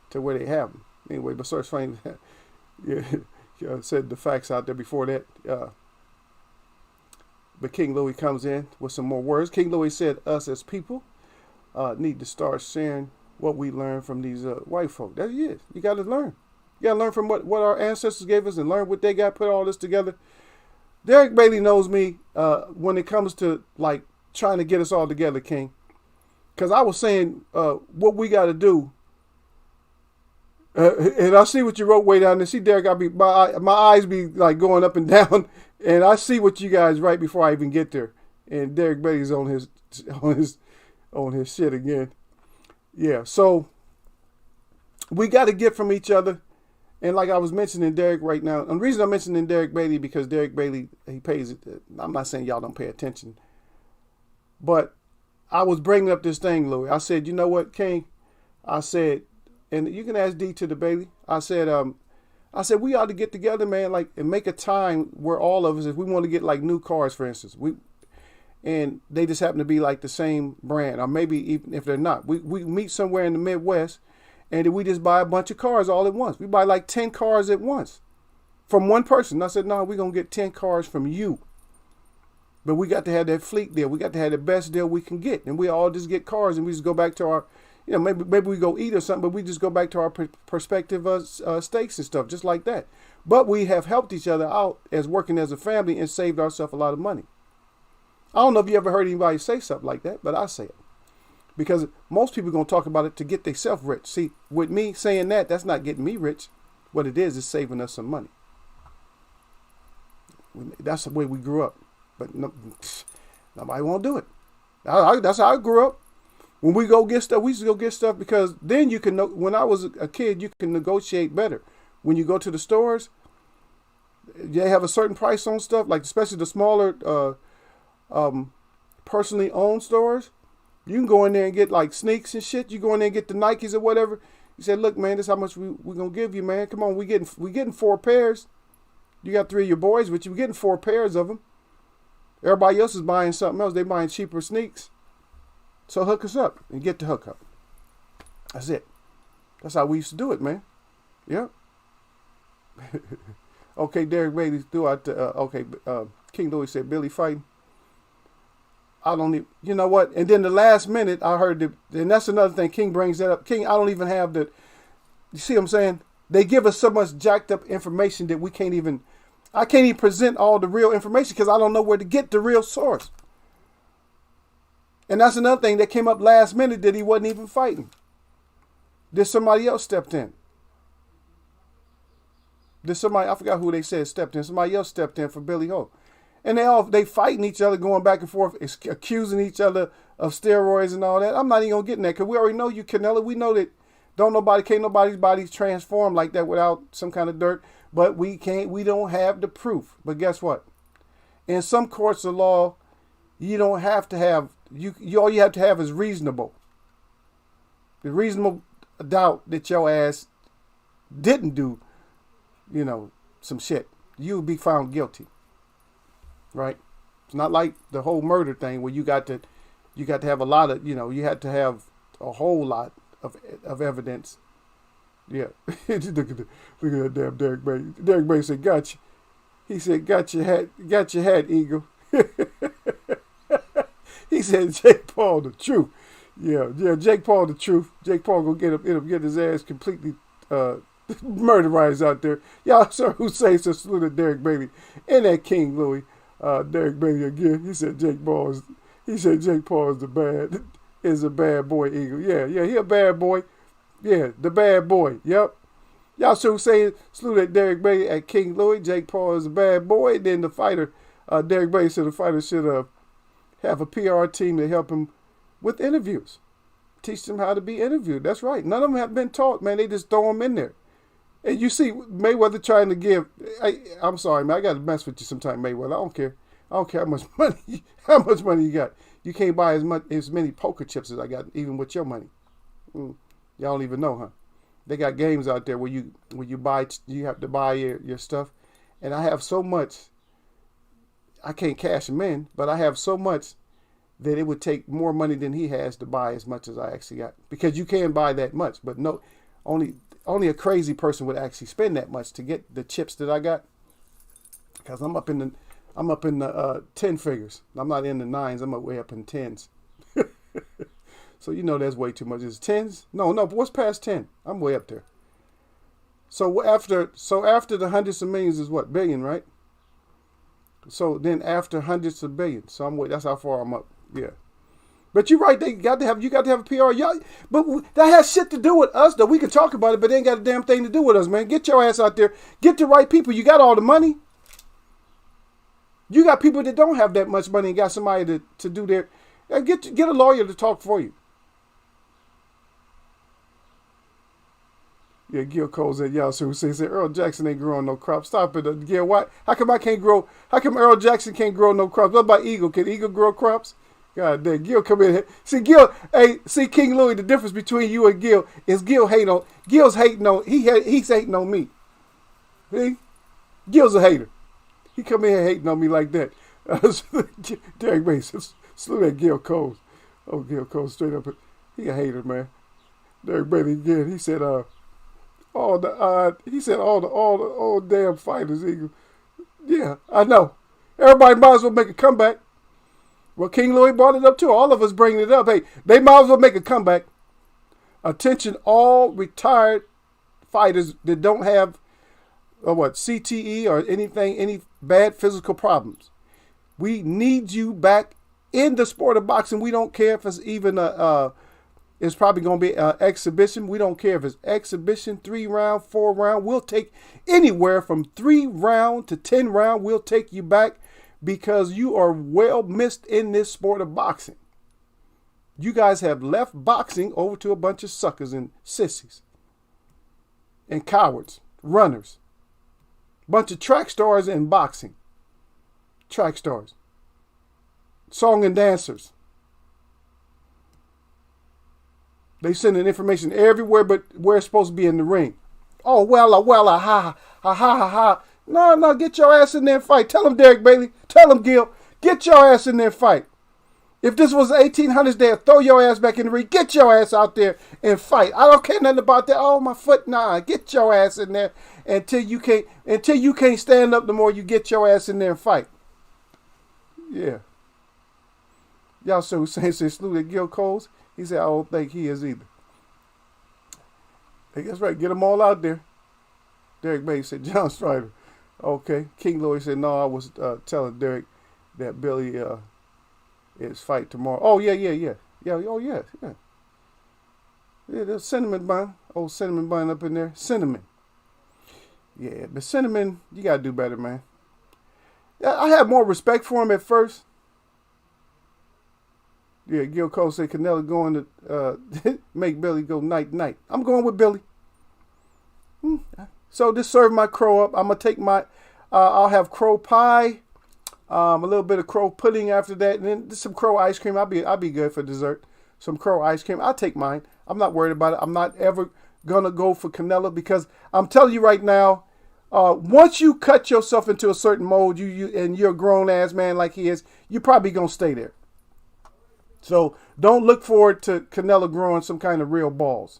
to where they have them. Anyway, but Search Flame said the facts out there before that. But King Louis comes in with some more words. King Louis said, us as people need to start sharing what we learn from these white folk. That is. You got to learn. You got to learn from what our ancestors gave us and learn what they got, put all this together. Derek Bailey knows me when it comes to like trying to get us all together, King. Because I was saying what we got to do. And I see what you wrote way down there. See, Derek, my eyes be like going up and down. And I see what you guys write before I even get there. And Derek Bailey's on his shit again. Yeah, so we got to get from each other. And like I was mentioning Derek right now. And the reason I'm mentioning Derek Bailey, because Derek Bailey, he pays it. I'm not saying y'all don't pay attention. But I was bringing up this thing, Louis. I said, you know what, King? I said, and you can ask D to the Bailey. I said we ought to get together, man, like, and make a time where all of us, if we want to get like new cars, for instance, and they just happen to be like the same brand, or maybe even if they're not, we meet somewhere in the Midwest, and we just buy a bunch of cars all at once. We buy like 10 cars at once from one person. I said, no, we're gonna get 10 cars from you. But we got to have that fleet deal. We got to have the best deal we can get. And we all just get cars and we just go back to our, maybe we go eat or something, but we just go back to our perspective steaks and stuff, just like that. But we have helped each other out as working as a family and saved ourselves a lot of money. I don't know if you ever heard anybody say something like that, but I say it. Because most people are going to talk about it to get themselves rich. See, with me saying that, that's not getting me rich. What it is saving us some money. That's the way we grew up. But nobody won't do it. That's how I grew up. When we go get stuff, we used to go get stuff because then you can know. When I was a kid, you can negotiate better. When you go to the stores, They have a certain price on stuff, like especially the smaller personally owned stores. You can go in there and get like sneaks and shit. You go in there and get the Nikes or whatever. You say, look, man, this is how much we're gonna give you, man. Come on, we getting 4 pairs. You got 3 of your boys, but you're getting 4 pairs of them. Everybody else is buying something else. They buying cheaper sneaks. So hook us up and get the hookup. That's it. That's how we used to do it, man. Yeah. Okay, Derek Bailey throughout the, King Louis said, Billy fighting. I don't even, you know what? And then the last minute I heard and that's another thing, King brings that up. King, I don't even have you see what I'm saying? They give us so much jacked up information that I can't even present all the real information because I don't know where to get the real source. And that's another thing that came up last minute that he wasn't even fighting. Did somebody else stepped in? I forgot who they said stepped in. Somebody else stepped in for Billy Ho. And they fighting each other, going back and forth, accusing each other of steroids and all that. I'm not even going to get in that because we already know you, Canelo. We know that can't nobody's body transform like that without some kind of dirt. But we don't have the proof. But guess what? In some courts of law, you don't have to have, all you have to have is reasonable. The reasonable doubt that your ass didn't do, some shit. You would be found guilty. Right? It's not like the whole murder thing where you got to have a lot of, you had to have a whole lot of evidence. Yeah. Look at that damn Derek Bay. Derek Bay said, "Gotcha." He said, "Got your hat, Eagle." He said, "Jake Paul the truth." Yeah, Jake Paul the truth. Jake Paul gonna get his ass completely murderized out there. Y'all saw Hussein saluted Derek Bailey and that King Louis. Derek Bailey again. He said Jake Paul is a bad boy, Eagle. Yeah, he a bad boy. Yeah, the bad boy. Yep. Y'all should say salute at Derek Bailey at King Louis. Jake Paul is a bad boy. Then the fighter, Derek Bailey said the fighter should have a PR team to help him with interviews. Teach them how to be interviewed. That's right. None of them have been taught, man. They just throw them in there. And you see Mayweather trying to give. I'm sorry, man. I got to mess with you sometime, Mayweather. I don't care how much money you got. You can't buy as many poker chips as I got, even with your money. Y'all don't even know, huh? They got games out there where you have to buy your stuff. And I have so much. I can't cash them in, but I have so much that it would take more money than he has to buy as much as I actually got. Because you can buy that much, but no, only a crazy person would actually spend that much to get the chips that I got. Because I'm up in the 10 figures. I'm not in the 9s. I'm way up in 10s. So that's way too much. Is 10s? No. But what's past 10? I'm way up there. So after the hundreds of millions is what? Billion, right? So then after hundreds of billions, so that's how far I'm up. Yeah. But you're right. You got to have a PR. But that has shit to do with us, though. We can talk about it, but it ain't got a damn thing to do with us, man. Get your ass out there. Get the right people. You got all the money. You got people that don't have that much money and got somebody to do their. Get a lawyer to talk for you. Yeah, Gil Cole said, y'all see who said Earl Jackson ain't growing no crops. Stop it, Gil. Why? How come Earl Jackson can't grow no crops? What about Eagle? Can Eagle grow crops? God damn, Gil come in here. See, Gil, see King Louis, the difference between you and Gil is Gil's hating on me. See? Gil's a hater. He come in here hating on me like that. Derek Mason, salute at Gil Cole. Oh, Gil Cole, straight up. He a hater, man. Derek Bailey again. He said, all the old damn fighters, Eagle. Yeah, I know. Everybody might as well make a comeback. Well, King Louis brought it up too. All of us bringing it up. Hey, they might as well make a comeback. Attention, all retired fighters that don't have CTE or any bad physical problems. We need you back in the sport of boxing. We don't care if it's even it's probably going to be an exhibition. We don't care if it's exhibition, 3-round, 4-round. We'll take anywhere from 3-round to 10-round. We'll take you back because you are well missed in this sport of boxing. You guys have left boxing over to a bunch of suckers and sissies and cowards, runners. Bunch of track stars in boxing. Track stars. Song and dancers. They sending information everywhere but where it's supposed to be in the ring. Oh, ha, ha. No, get your ass in there and fight. Tell them, Derek Bailey. Tell them, Gil. Get your ass in there and fight. If this was the 1800s, they'd throw your ass back in the ring. Get your ass out there and fight. I don't care nothing about that. Oh, my foot, nah. Get your ass in there until you can't stand up no more. You get your ass in there and fight. Yeah. Y'all so Hussein said salute at Gil Coles. He said, I don't think he is either. Hey, that's right. Get them all out there. Derek Bailey said, John Strider. Okay. King Lloyd said, no, I was telling Derek that Billy is fight tomorrow. Oh, yeah. Yeah, yeah. Yeah, there's cinnamon bun. Old cinnamon bun up in there. Cinnamon. Yeah, but Cinnamon, you got to do better, man. I had more respect for him at first. Yeah, Gil Cole said Canelo going to make Billy go night. I'm going with Billy. So this served my crow up. I'm going to take my, I'll have crow pie, a little bit of crow pudding after that, and then some crow ice cream. I'll be good for dessert. Some crow ice cream. I'll take mine. I'm not worried about it. I'm not ever going to go for Canelo because I'm telling you right now, once you cut yourself into a certain mold, and you're a grown ass man like he is, you're probably going to stay there. So don't look forward to Canelo growing some kind of real balls.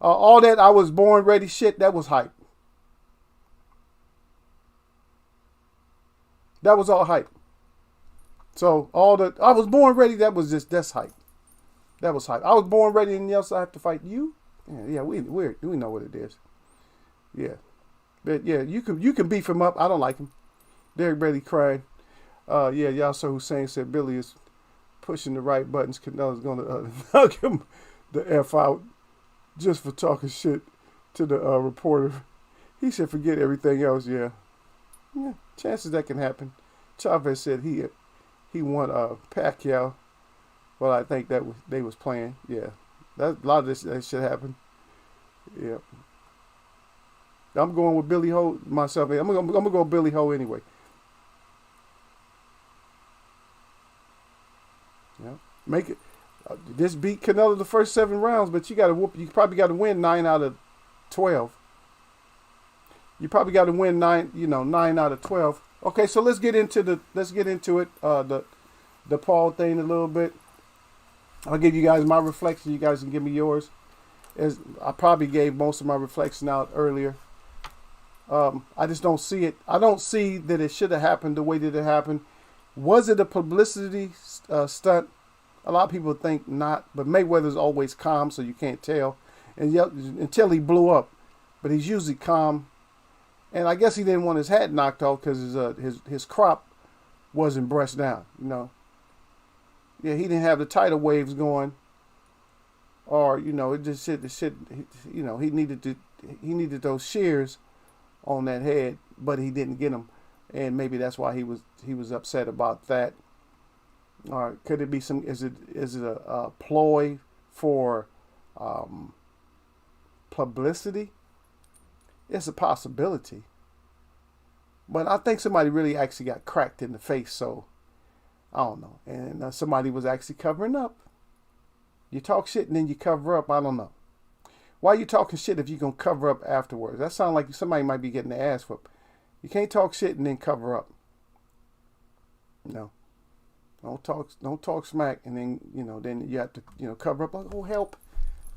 All that I was born ready shit, that was hype. That was all hype. So all the I was born ready, that's hype. That was hype. I was born ready and else I have to fight you? Yeah, we know what it is. Yeah. But yeah, you can beef him up. I don't like him. Derek Bailey cried. Yeah, Yasser Hussein said Billy is pushing the right buttons. Canelo's going to knock him the F out just for talking shit to the reporter. He said forget everything else. Yeah, chances that can happen. Chavez said he won Pacquiao. Well, I think they was playing. Yeah, a lot of that shit happened. Yeah, I'm going with Billy Ho myself. I'm gonna go Billy Ho anyway. Yeah, make it. Just beat Canelo the first 7 rounds, but you probably got to win 9 out of 12. You probably got to win 9 out of 12. Okay, so let's get into it. The Paul thing a little bit. I'll give you guys my reflection. You guys can give me yours. As I probably gave most of my reflection out earlier. I just don't see it. I don't see that it should have happened the way that it happened. Was it a publicity stunt? A lot of people think not, but Mayweather's always calm, so you can't tell. And yet, until he blew up, but he's usually calm. And I guess he didn't want his hat knocked off because his crop wasn't brushed down. Yeah, he didn't have the tidal waves going, or it just shit. He needed those shears on that head, but he didn't get them, and maybe that's why he was upset about that. Or could it be is it a ploy for publicity? It's a possibility. But I think somebody really actually got cracked in the face, so I don't know. And somebody was actually covering up. You talk shit and then you cover up, I don't know. Why are you talking shit if you're going to cover up afterwards? That sounds like somebody might be getting their ass whooped. You can't talk shit and then cover up. No. Don't talk smack and then you have to cover up like, oh help.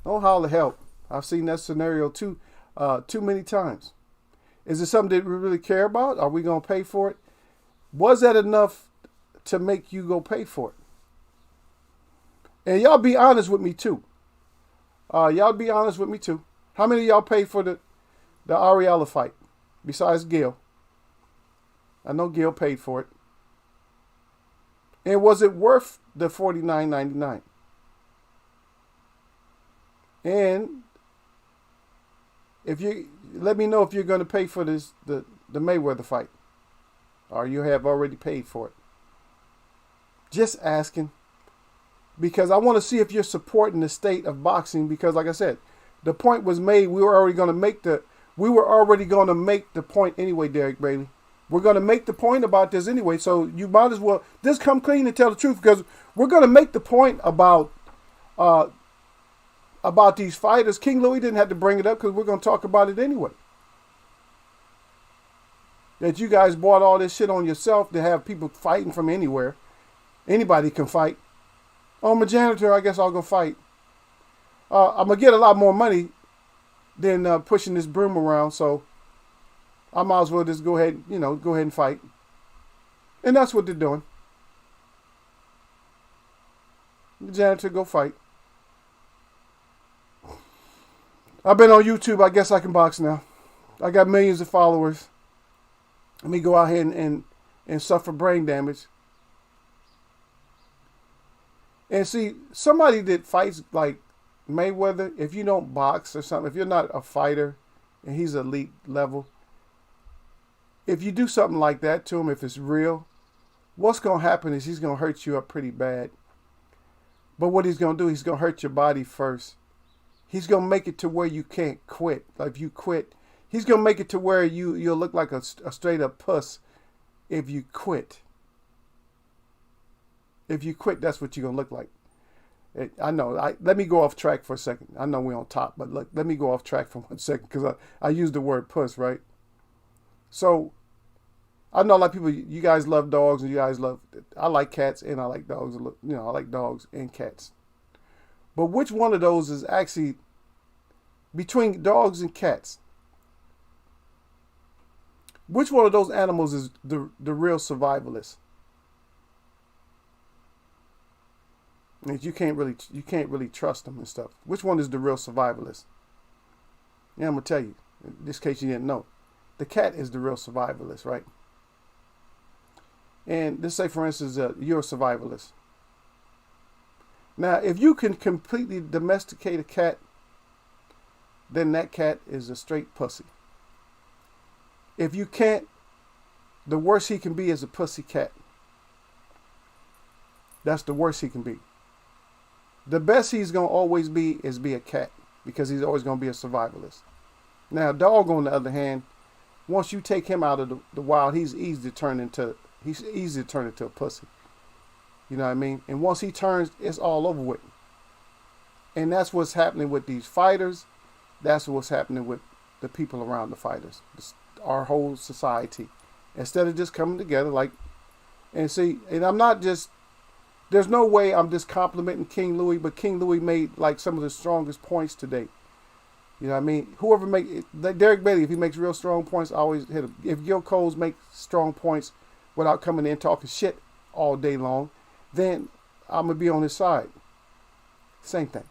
Don't holler help. I've seen that scenario too many times. Is it something that we really care about? Are we gonna pay for it? Was that enough to make you go pay for it? And y'all be honest with me too. Y'all be honest with me too. How many of y'all paid for the Ariella fight? Besides Gil. I know Gil paid for it. And was it worth the $49.99? And if you let me know if you're going to pay for the Mayweather fight, or you have already paid for it. Just asking, because I want to see if you're supporting the state of boxing. Because, like I said, the point was made. We were already going to make the We were already going to make the point anyway, Derek Bailey. We're going to make the point about this anyway, so you might as well just come clean and tell the truth, because we're going to make the point about these fighters. King Louis didn't have to bring it up because we're going to talk about it anyway. That you guys bought all this shit on yourself to have people fighting from anywhere. Anybody can fight. Oh, I'm a janitor, I guess I'll go fight. I'm going to get a lot more money than pushing this broom around, so I might as well just go ahead and fight. And that's what they're doing. The janitor, go fight. I've been on YouTube. I guess I can box now. I got millions of followers. Let me go out here and suffer brain damage. And see, somebody that fights like Mayweather, if you don't box or something, if you're not a fighter and he's elite level, if you do something like that to him, if it's real, what's going to happen is he's going to hurt you up pretty bad. But what he's going to do, he's going to hurt your body first. He's going to make it to where you can't quit. Like if you quit, he's going to make it to where you'll look like a straight up puss if you quit. If you quit, that's what you're going to look like. I know. Let me go off track for a second. I know we're on top, but look, let me go off track for 1 second because I used the word puss, right? So I know a lot of people, you guys love dogs and you guys I like cats and I like dogs. I like dogs and cats. But which one of those is actually, between dogs and cats, which one of those animals is the real survivalist? And you can't really trust them and stuff. Which one is the real survivalist? Yeah, I'm gonna tell you, in this case you didn't know. The cat is the real survivalist, right? And let's say, for instance, you're a survivalist. Now, if you can completely domesticate a cat, then that cat is a straight pussy. If you can't, the worst he can be is a pussy cat. That's the worst he can be. The best he's going to always be is be a cat, because he's always going to be a survivalist. Now, a dog, on the other hand, once you take him out of the wild, he's easy to turn into a pussy. You know what I mean? And once he turns, it's all over with. And that's what's happening with these fighters. That's what's happening with the people around the fighters. Our whole society. Instead of just coming together and I'm not just, there's no way I'm just complimenting King Louis, but King Louis made like some of the strongest points today. You know what I mean? Whoever Derek Bailey, if he makes real strong points, I always hit him. If Gil Coles makes strong points without coming in talking shit all day long, then I'm going to be on his side. Same thing.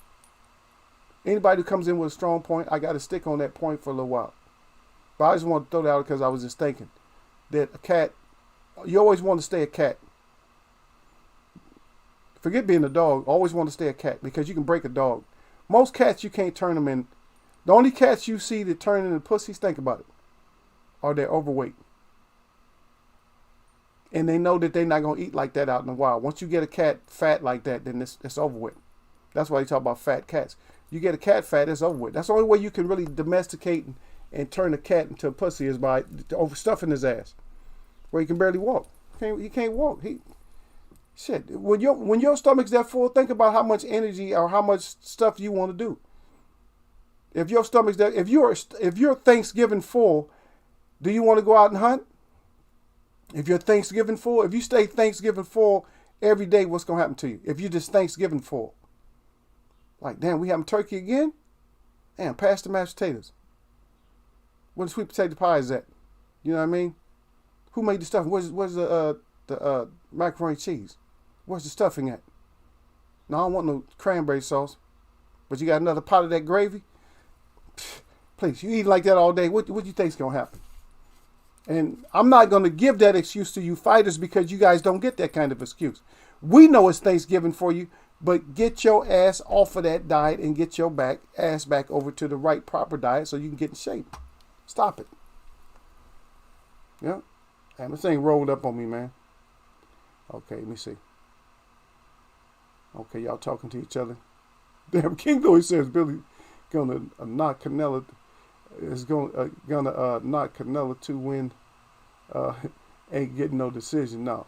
Anybody who comes in with a strong point, I got to stick on that point for a little while. But I just want to throw that out because I was just thinking that a cat, you always want to stay a cat. Forget being a dog. Always want to stay a cat because you can break a dog. Most cats, you can't turn them in. The only cats you see that turn into pussies, think about it, are they're overweight. And they know that they're not going to eat like that out in the wild. Once you get a cat fat like that, then it's over with. That's why you talk about fat cats. You get a cat fat, it's over with. That's the only way you can really domesticate and turn a cat into a pussy is by overstuffing his ass, where he can barely walk. He can't walk. Shit. When your stomach's that full, think about how much energy or how much stuff you want to do. If your stomach's that, if you're Thanksgiving full, do you want to go out and hunt? If you're Thanksgiving full, if you stay Thanksgiving full every day, what's going to happen to you? If you're just Thanksgiving full. Like, damn, we having turkey again? Damn, pass the mashed potatoes. Where the sweet potato pie is at? You know what I mean? Who made the stuffing? Where's the macaroni and cheese? Where's the stuffing at? No, I don't want no cranberry sauce. But you got another pot of that gravy? Please, you eat like that all day. What do you think's going to happen? And I'm not going to give that excuse to you fighters because you guys don't get that kind of excuse. We know it's Thanksgiving for you, but get your ass off of that diet and get your ass back over to the right proper diet so you can get in shape. Stop it. Yeah. Damn, this thing rolled up on me, man. Okay, let me see. Okay, y'all talking to each other. Damn, King Louis says Billy gonna knock Canelo. is gonna knock Canelo to win. Uh, ain't getting no decision. No.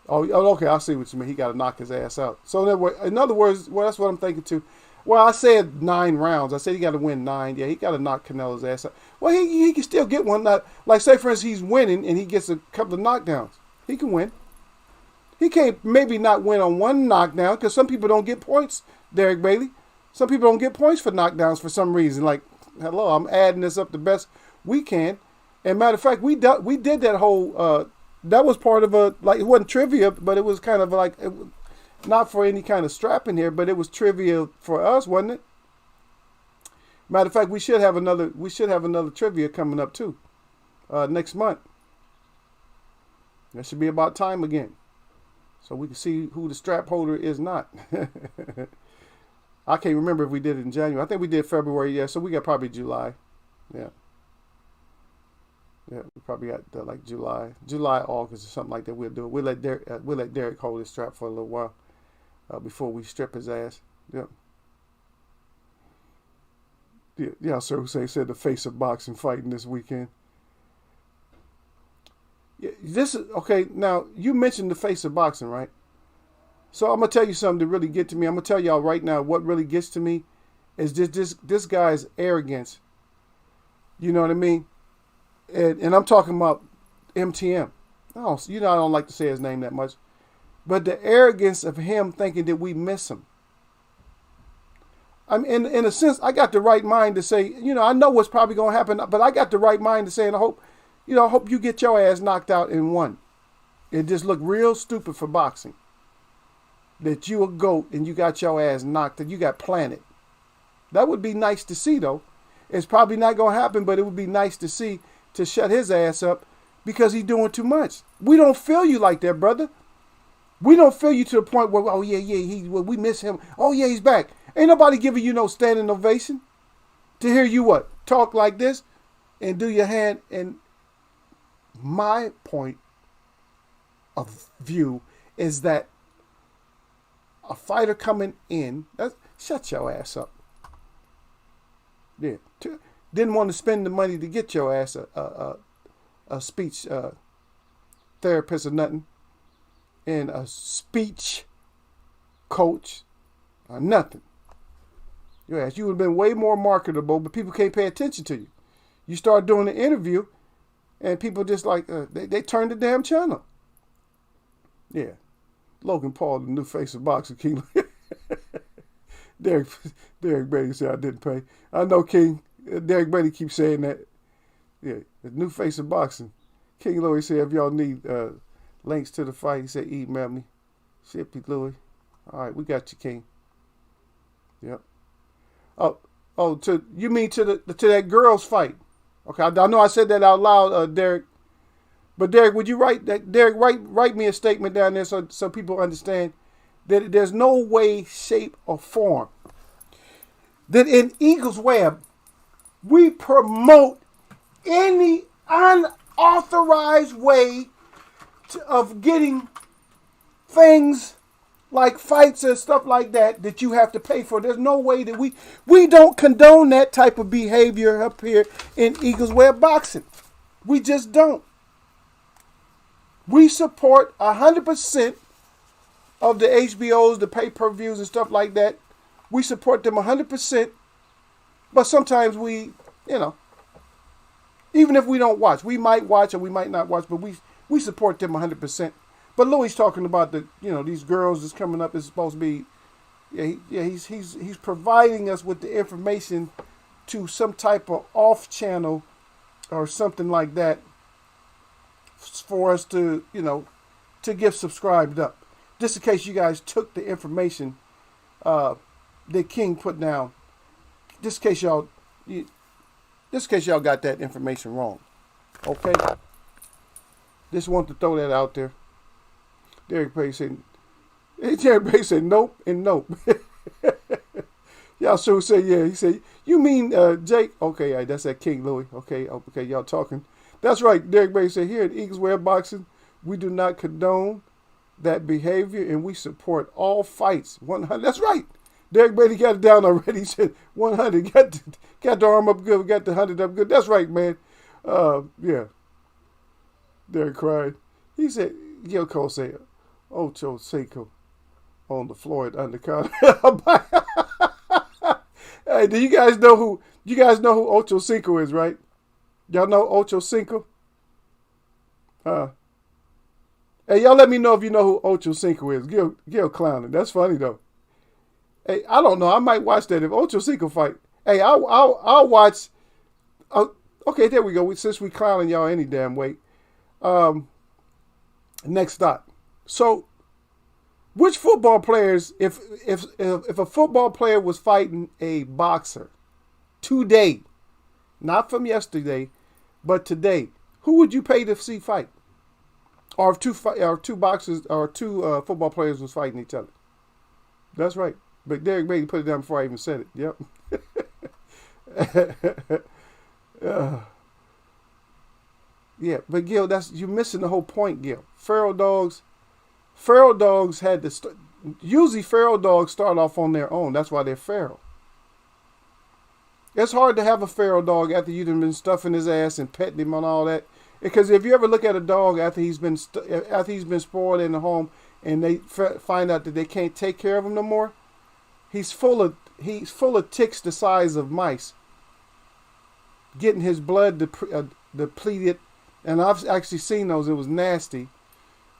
Okay. I see what you mean. He got to knock his ass out. So in other words, well, that's what I'm thinking too. Well, I said 9 rounds. I said he got to win 9. Yeah, he got to knock Canelo's ass out. Well, he can still get one. Like, say, for instance, he's winning and he gets a couple of knockdowns. He can win. He can't maybe not win on one knockdown because some people don't get points, Derek Bailey. Some people don't get points for knockdowns for some reason. Like, hello, I'm adding this up the best we can. And matter of fact, we did that whole, that was part of it wasn't trivia, but it was kind of like, not for any kind of strap in here, but it was trivia for us, wasn't it? Matter of fact, we should have another trivia coming up too, next month. That should be about time again, so we can see who the strap holder is not. I can't remember if we did it in January. I think we did February. Yeah, so we got probably July. Yeah. Yeah, we probably got like July, August, or something like that. We'll do it. We'll let Derek hold his strap for a little while before we strip his ass. Yep. Yeah. Sir Hussein said the face of boxing fighting this weekend. Yeah, this is okay. Now you mentioned the face of boxing, right? So I'm gonna tell you something to really get to me. I'm gonna tell y'all right now what really gets to me is this guy's arrogance. You know what I mean? And I'm talking about MTM. I don't like to say his name that much. But the arrogance of him thinking that we miss him. I mean, in a sense, I got the right mind to say, I know what's probably going to happen, but I got the right mind to say, and I hope you get your ass knocked out in one. It just looked real stupid for boxing. That you a GOAT and you got your ass knocked and you got planted. That would be nice to see, though. It's probably not going to happen, but it would be nice to see, to shut his ass up because he's doing too much. We don't feel you like that, brother. We don't feel you to the point where, we miss him. Oh, yeah, he's back. Ain't nobody giving you no standing ovation to hear you talk like this and do your hand. And my point of view is that a fighter coming in, shut your ass up. Yeah. Didn't want to spend the money to get your ass a speech therapist or nothing, and a speech coach or nothing. Your ass, you would have been way more marketable, but people can't pay attention to you. You start doing the interview, and people just like, they turn the damn channel. Yeah. Logan Paul, the new face of boxing, King. Derek Brady said I didn't pay. I know, King. Derek Brady keeps saying that. Yeah, the new face of boxing. King Louis said, if y'all need links to the fight, he said, email me. Ship you, Louis. All right, we got you, King. Yep. You mean to that girls' fight? Okay, I know I said that out loud, Derek. But Derek, would you write me a statement down there so people understand that there's no way, shape, or form that in Eagles Web we promote any unauthorized way of getting things like fights and stuff like that you have to pay for. There's no way that we don't condone that type of behavior up here in Eagles Web Boxing. We just don't. We support 100% of the HBOs, the pay-per-views and stuff like that. We support them 100%. But sometimes we, even if we don't watch, we might watch or we might not watch, but we support them 100%. But Louis talking about these girls that's coming up is supposed to be, he's providing us with the information to some type of off channel or something like that for us to, to get subscribed up. Just in case you guys took the information that King put down. Just in case y'all got that information wrong. Okay? Just want to throw that out there. Derek Pay said nope and nope. Y'all sure say yeah. He said, you mean Jake? Okay, that's that King Louis. Okay, y'all talking. That's right. Derek Bay said, here at Eagles Web Boxing, we do not condone that behavior and we support all fights. 100. That's right. Derek Beatty got it down already. He said 100. Got the arm up good. Got the 100 up good. That's right, man. Yeah. Derek cried. He said, Gil Cole said, Ocho Cinco on the floor at undercard. Hey, do you guys know who Ocho Cinco is, right? Y'all know Ocho Cinco? Hey, y'all let me know if you know who Ocho Cinco is. Gil clowning. That's funny though. Hey, I don't know. I might watch that if Ocho Cinco fight. Hey, I'll watch. Okay, there we go. Since we clowning y'all any damn way. Next stop. So, which football players, if a football player was fighting a boxer today, not from yesterday, but today, who would you pay to see fight? Or if two boxers or two football players was fighting each other? That's right. But Derek Beatty put it down before I even said it. Yep. Yeah, but Gil, you're missing the whole point, Gil. Feral dogs had to usually feral dogs start off on their own. That's why they're feral. It's hard to have a feral dog after you've been stuffing his ass and petting him and all that. Because if you ever look at a dog after he's been spoiled in the home and they find out that they can't take care of him no more, he's full of ticks the size of mice, getting his blood depleted. And I've actually seen those. It was nasty.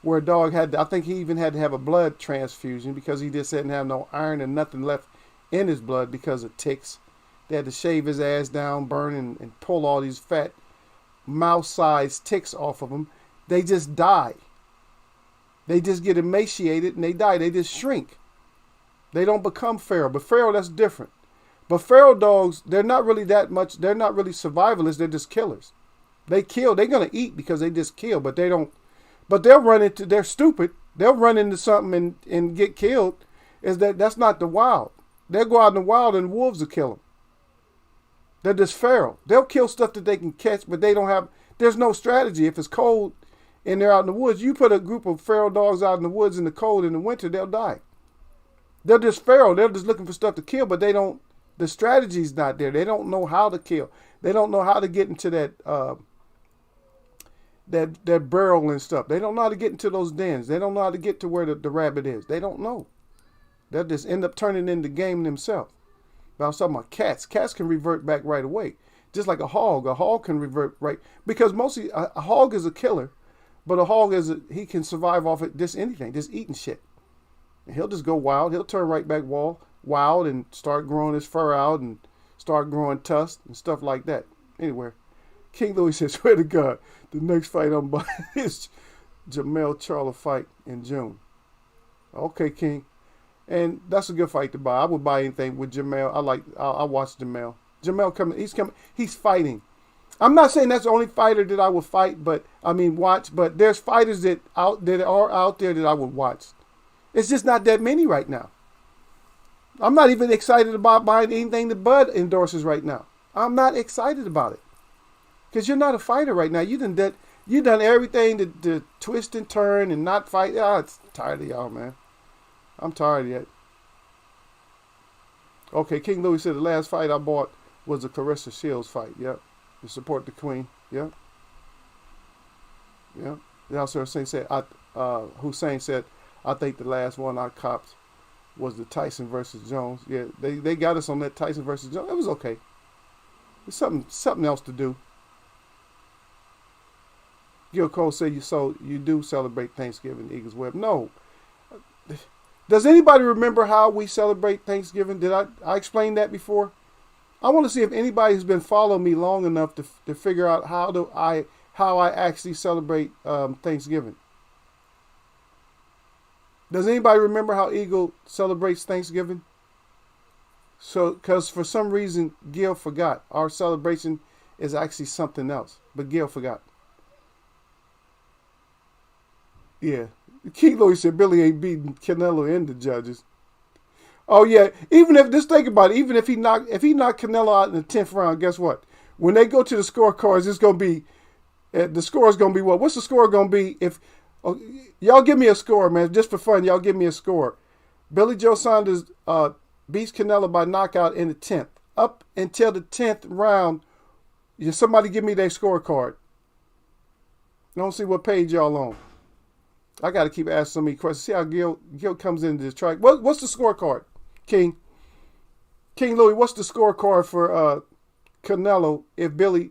Where a dog I think he even had to have a blood transfusion because he just didn't have no iron and nothing left in his blood because of ticks. They had to shave his ass down, burn, and pull all these fat mouse-sized ticks off of him. They just die. They just get emaciated and they die. They just shrink. They don't become feral. But feral, that's different. But feral dogs, they're not really survivalists. They're just killers. They kill. They're going to eat because they just kill, but they don't. But they're stupid. They'll run into something and get killed. That's not the wild. They'll go out in the wild and wolves will kill them. They're just feral. They'll kill stuff that they can catch, but there's no strategy. If it's cold and they're out in the woods, you put a group of feral dogs out in the woods in the cold in the winter, they'll die. They're just feral. They're just looking for stuff to kill, but the strategy's not there. They don't know how to kill. They don't know how to get into that barrel and stuff. They don't know how to get into those dens. They don't know how to get to where the rabbit is. They don't know. They'll just end up turning into game themselves. But I was talking about cats. Cats can revert back right away. Just like a hog. A hog can revert right. Because mostly a hog is a killer. But a hog he can survive off of just anything. Just eating shit. And he'll just go wild. He'll turn right back wild and start growing his fur out and start growing tusks and stuff like that. Anyway. King Louis says, swear to God, the next fight I'm buying is Jamel Charlo fight in June. Okay, King. And that's a good fight to buy. I would buy anything with Jamel. I'll watch Jamel. Jamel coming, he's fighting. I'm not saying that's the only fighter that I would fight, watch, but there's fighters that are out there that I would watch. It's just not that many right now. I'm not even excited about buying anything that Bud endorses right now. I'm not excited about it. Because you're not a fighter right now. You done everything to twist and turn and not fight. I'm tired of y'all, man. I'm tired of that. Okay, King Louis said the last fight I bought was the Clarissa Shields fight. Yep. To support the Queen. Yep. Yep. Hussein said, I think the last one I copped was the Tyson versus Jones. Yeah, they got us on that Tyson versus Jones. It was okay. It's something else to do. Gil Cole said you do celebrate Thanksgiving, Eagles Web. No. Does anybody remember how we celebrate Thanksgiving? Did I explain that before? I want to see if anybody has been following me long enough to figure out how I actually celebrate Thanksgiving. Does anybody remember how Eagle celebrates Thanksgiving? So, because for some reason Gil forgot. Our celebration is actually something else, but Gil forgot. Yeah. King Louis said Billy ain't beating Canelo and the judges. Oh yeah. Just think about it. Even if he knocked Canelo out in the 10th round, guess what? When they go to the scorecards, it's gonna be the score is gonna be what? What's the score gonna be? Y'all give me a score, man, just for fun. Y'all give me a score. Billy Joe Saunders beats Canelo by knockout in the 10th. Up until the 10th round, somebody give me their scorecard. I don't see what page y'all on. I got to keep asking so many questions. See how Gil comes into this track. What's the scorecard, King? King Louis, what's the scorecard for Canelo if Billy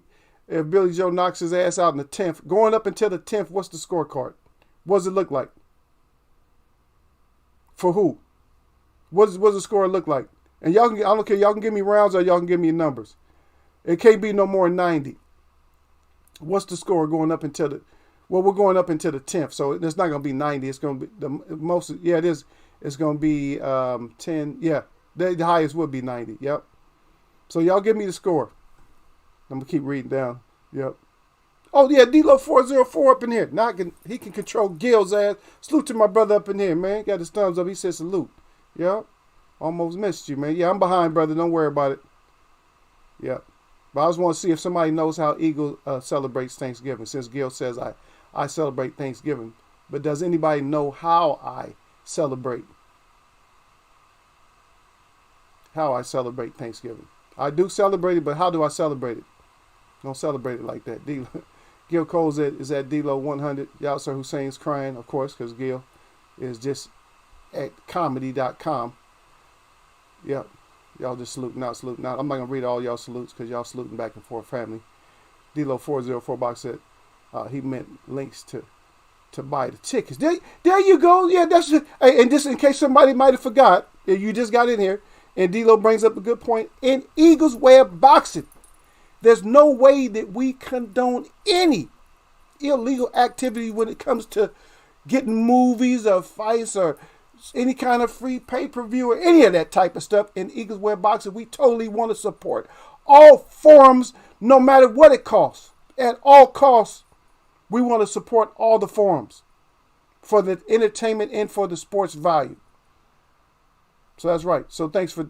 Joe knocks his ass out in the 10th? Going up until the 10th, what's the scorecard? What does it look like? For who? What does the score look like? And y'all can, I don't care, y'all can give me rounds or y'all can give me numbers. It can't be no more than 90. What's the score going up until the, well, we're going up until the 10th, so it's not going to be 90. It's going to be the most, yeah, it is. It's going to be 10, yeah. The highest would be 90, yep. So y'all give me the score. I'm going to keep reading down, yep. Oh, yeah, D-Lo 404 up in here. Now he can control Gil's ass. Salute to my brother up in here, man. Got his thumbs up. He said salute. Yep. Almost missed you, man. Yeah, I'm behind, brother. Don't worry about it. Yep. But I just want to see if somebody knows how Eagle celebrates Thanksgiving. Since Gil says I celebrate Thanksgiving. But does anybody know how I celebrate? How I celebrate Thanksgiving. I do celebrate it, but how do I celebrate it? Don't celebrate it like that. Gil Cole is at D-Lo 100. Yasser Hussein's crying, of course, because Gil is just at comedy.com. Yep. Y'all just saluting out. I'm not going to read all y'all salutes because y'all saluting back and forth, family. D-Lo 404 box said he meant links to buy the tickets. There you go. Yeah, that's it. Hey, and just in case somebody might have forgot, if you just got in here, and D-Lo brings up a good point, in Eagles way of boxing, there's no way that we condone any illegal activity when it comes to getting movies or fights or any kind of free pay-per-view or any of that type of stuff. In Eagles way of boxing, we totally want to support all forums, no matter what it costs. At all costs, we want to support all the forums for the entertainment and for the sports value. So that's right. So thanks for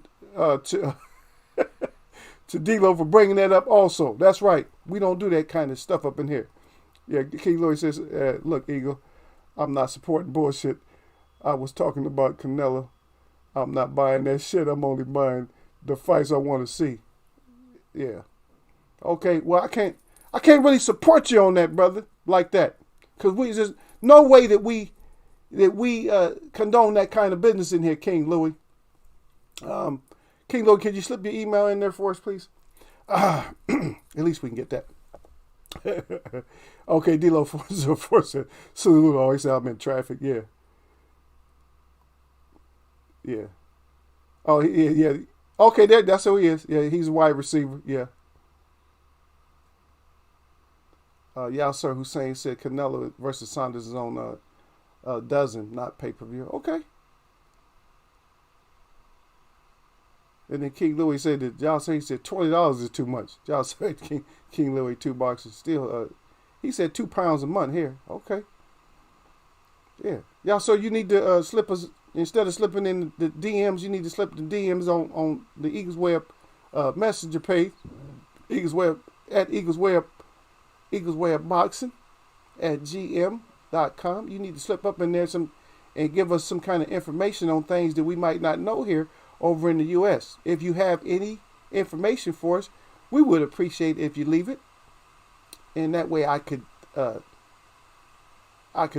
to D-Lo for bringing that up also. That's right. We don't do that kind of stuff up in here. Yeah, King Louis says, look, Eagle, I'm not supporting bullshit. I was talking about Canelo. I'm not buying that shit. I'm only buying the fights I want to see. Yeah. Okay, well, I can't really support you on that, brother, like that. Because we just, no way that we condone that kind of business in here, King Louis. King Louis, can you slip your email in there for us, please? At least we can get that. Okay, D-Lo 404 said, salute, always say I'm in traffic. Yeah. Yeah. Oh, yeah. Okay, that's who he is. Yeah, he's a wide receiver. Yeah. Yasser Hussein said Canelo versus Saunders is on a dozen, not pay-per-view. Okay. And then King Louis said that y'all say he said $20 is too much. Y'all said King Louis 2 boxes still. He said 2 pounds a month here. Okay. Yeah. Y'all, so you need to slip us, instead of slipping in the DMs, you need to slip the DMs on the Eagles Web messenger page. Eagles Web at Eagles Web Boxing at gm.com. You need to slip up in there and give us some kind of information on things that we might not know here over in the U.S. If you have any information for us, we would appreciate if you leave it. And that way I could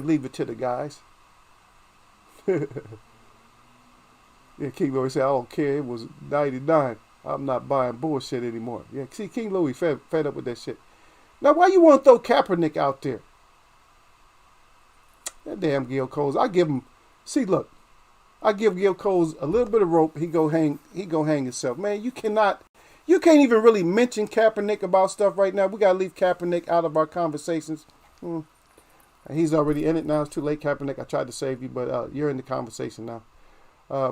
leave it to the guys. Yeah, King Louis said, I don't care. It was 99. I'm not buying bullshit anymore. Yeah, see, King Louis fed up with that shit. Now, why you want to throw Kaepernick out there? That damn Gil Coles. I give him, see, look. I give Gil Coles a little bit of rope. He go hang himself. Man, you can't even really mention Kaepernick about stuff right now. We got to leave Kaepernick out of our conversations. He's already in it now. It's too late, Kaepernick. I tried to save you, but you're in the conversation now. I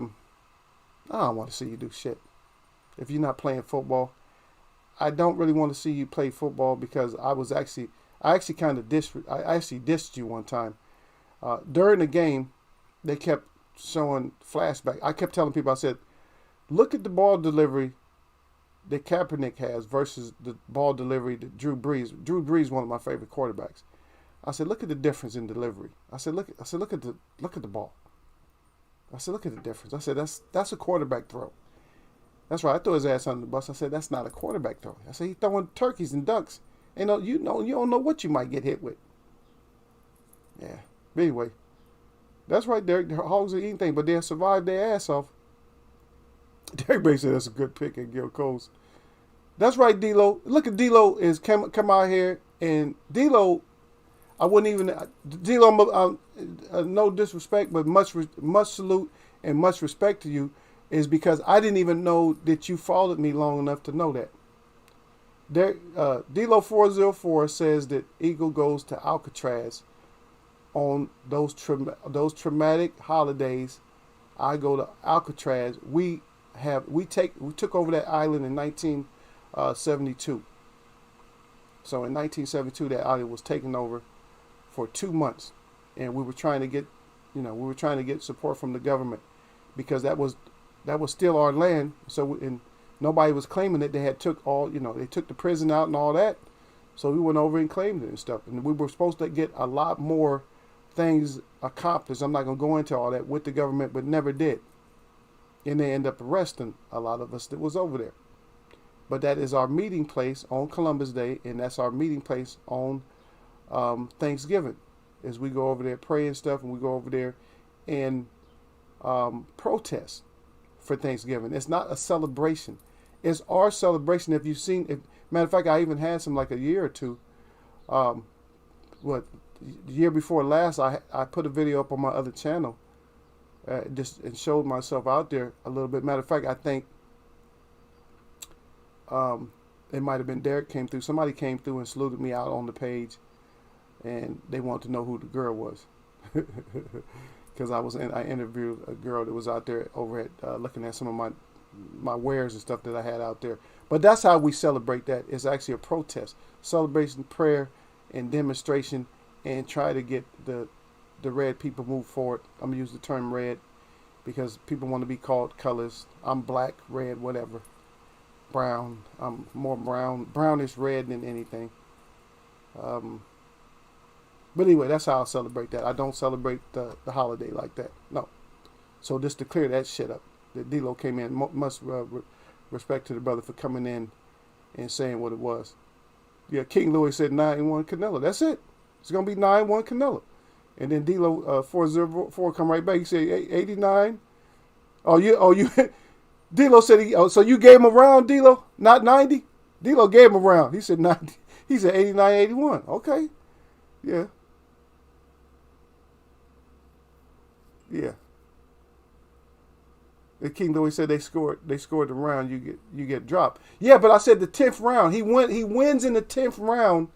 don't want to see you do shit. If you're not playing football, I don't really want to see you play football because I actually kind of dissed you one time. During the game, they kept showing flashback. I kept telling people, I said, look at the ball delivery that Kaepernick has versus the ball delivery that Drew Brees. Drew Brees is one of my favorite quarterbacks. I said, look at the difference in delivery. I said, look at the ball. I said, look at the difference. I said, that's a quarterback throw. That's right. I threw his ass under the bus. I said, that's not a quarterback throw. I said, he's throwing turkeys and ducks. You don't know what you might get hit with. Yeah. But anyway, that's right, Derek. The Hogs are eating things, but they'll survive their ass off. Derek Bay said that's a good pick at Gil Coles. That's right, D-Lo. Look at D-Lo is come out here, and D-Lo, I wouldn't even, D-Lo, no disrespect, but much salute and much respect to you, is because I didn't even know that you followed me long enough to know that. D-Lo 404 says that Eagle goes to Alcatraz on those traumatic holidays. I go to Alcatraz. We took over that island in 1972. So in 1972, that island was taken over for 2 months, and we were trying to get support from the government, because that was still our land. So and nobody was claiming it. They had took they took the prison out and all that. So we went over and claimed it and stuff. And we were supposed to get a lot more things accomplished. I'm not going to go into all that with the government, but never did. And they end up arresting a lot of us that was over there. But that is our meeting place on Columbus Day, and that's our meeting place on Thanksgiving, is we go over there, pray and stuff, and we go over there and protest for Thanksgiving. It's not a celebration. It's our celebration. If you've seen, matter of fact, I even had some like a year or two. The year before last, I put a video up on my other channel, just and showed myself out there a little bit. Matter of fact, I think it might have been Derek came through. Somebody came through and saluted me out on the page, and they wanted to know who the girl was, because I interviewed a girl that was out there over at looking at some of my wares and stuff that I had out there. But that's how we celebrate that. It's actually a protest, celebration, prayer, and demonstration, and try to get the red people move forward. I'm going to use the term red because people want to be called colors. I'm black, red, whatever. Brown. I'm more brownish red than anything. But anyway, that's how I celebrate that. I don't celebrate the holiday like that. No. So just to clear that shit up, that D-Lo came in. Much respect to the brother for coming in and saying what it was. Yeah, King Louis said 9-1 Canelo. That's it. It's going to be 9-1 Canelo. And then D-Lo 404 come right back. He said 89. You D-Lo said so you gave him a round, D-Lo? Not 90? D-Lo gave him a round. He said 90. He said 89, 81. Okay. Yeah. Yeah. The King Louis said they scored the round, you get dropped. Yeah, but I said the 10th round. He wins in the 10th round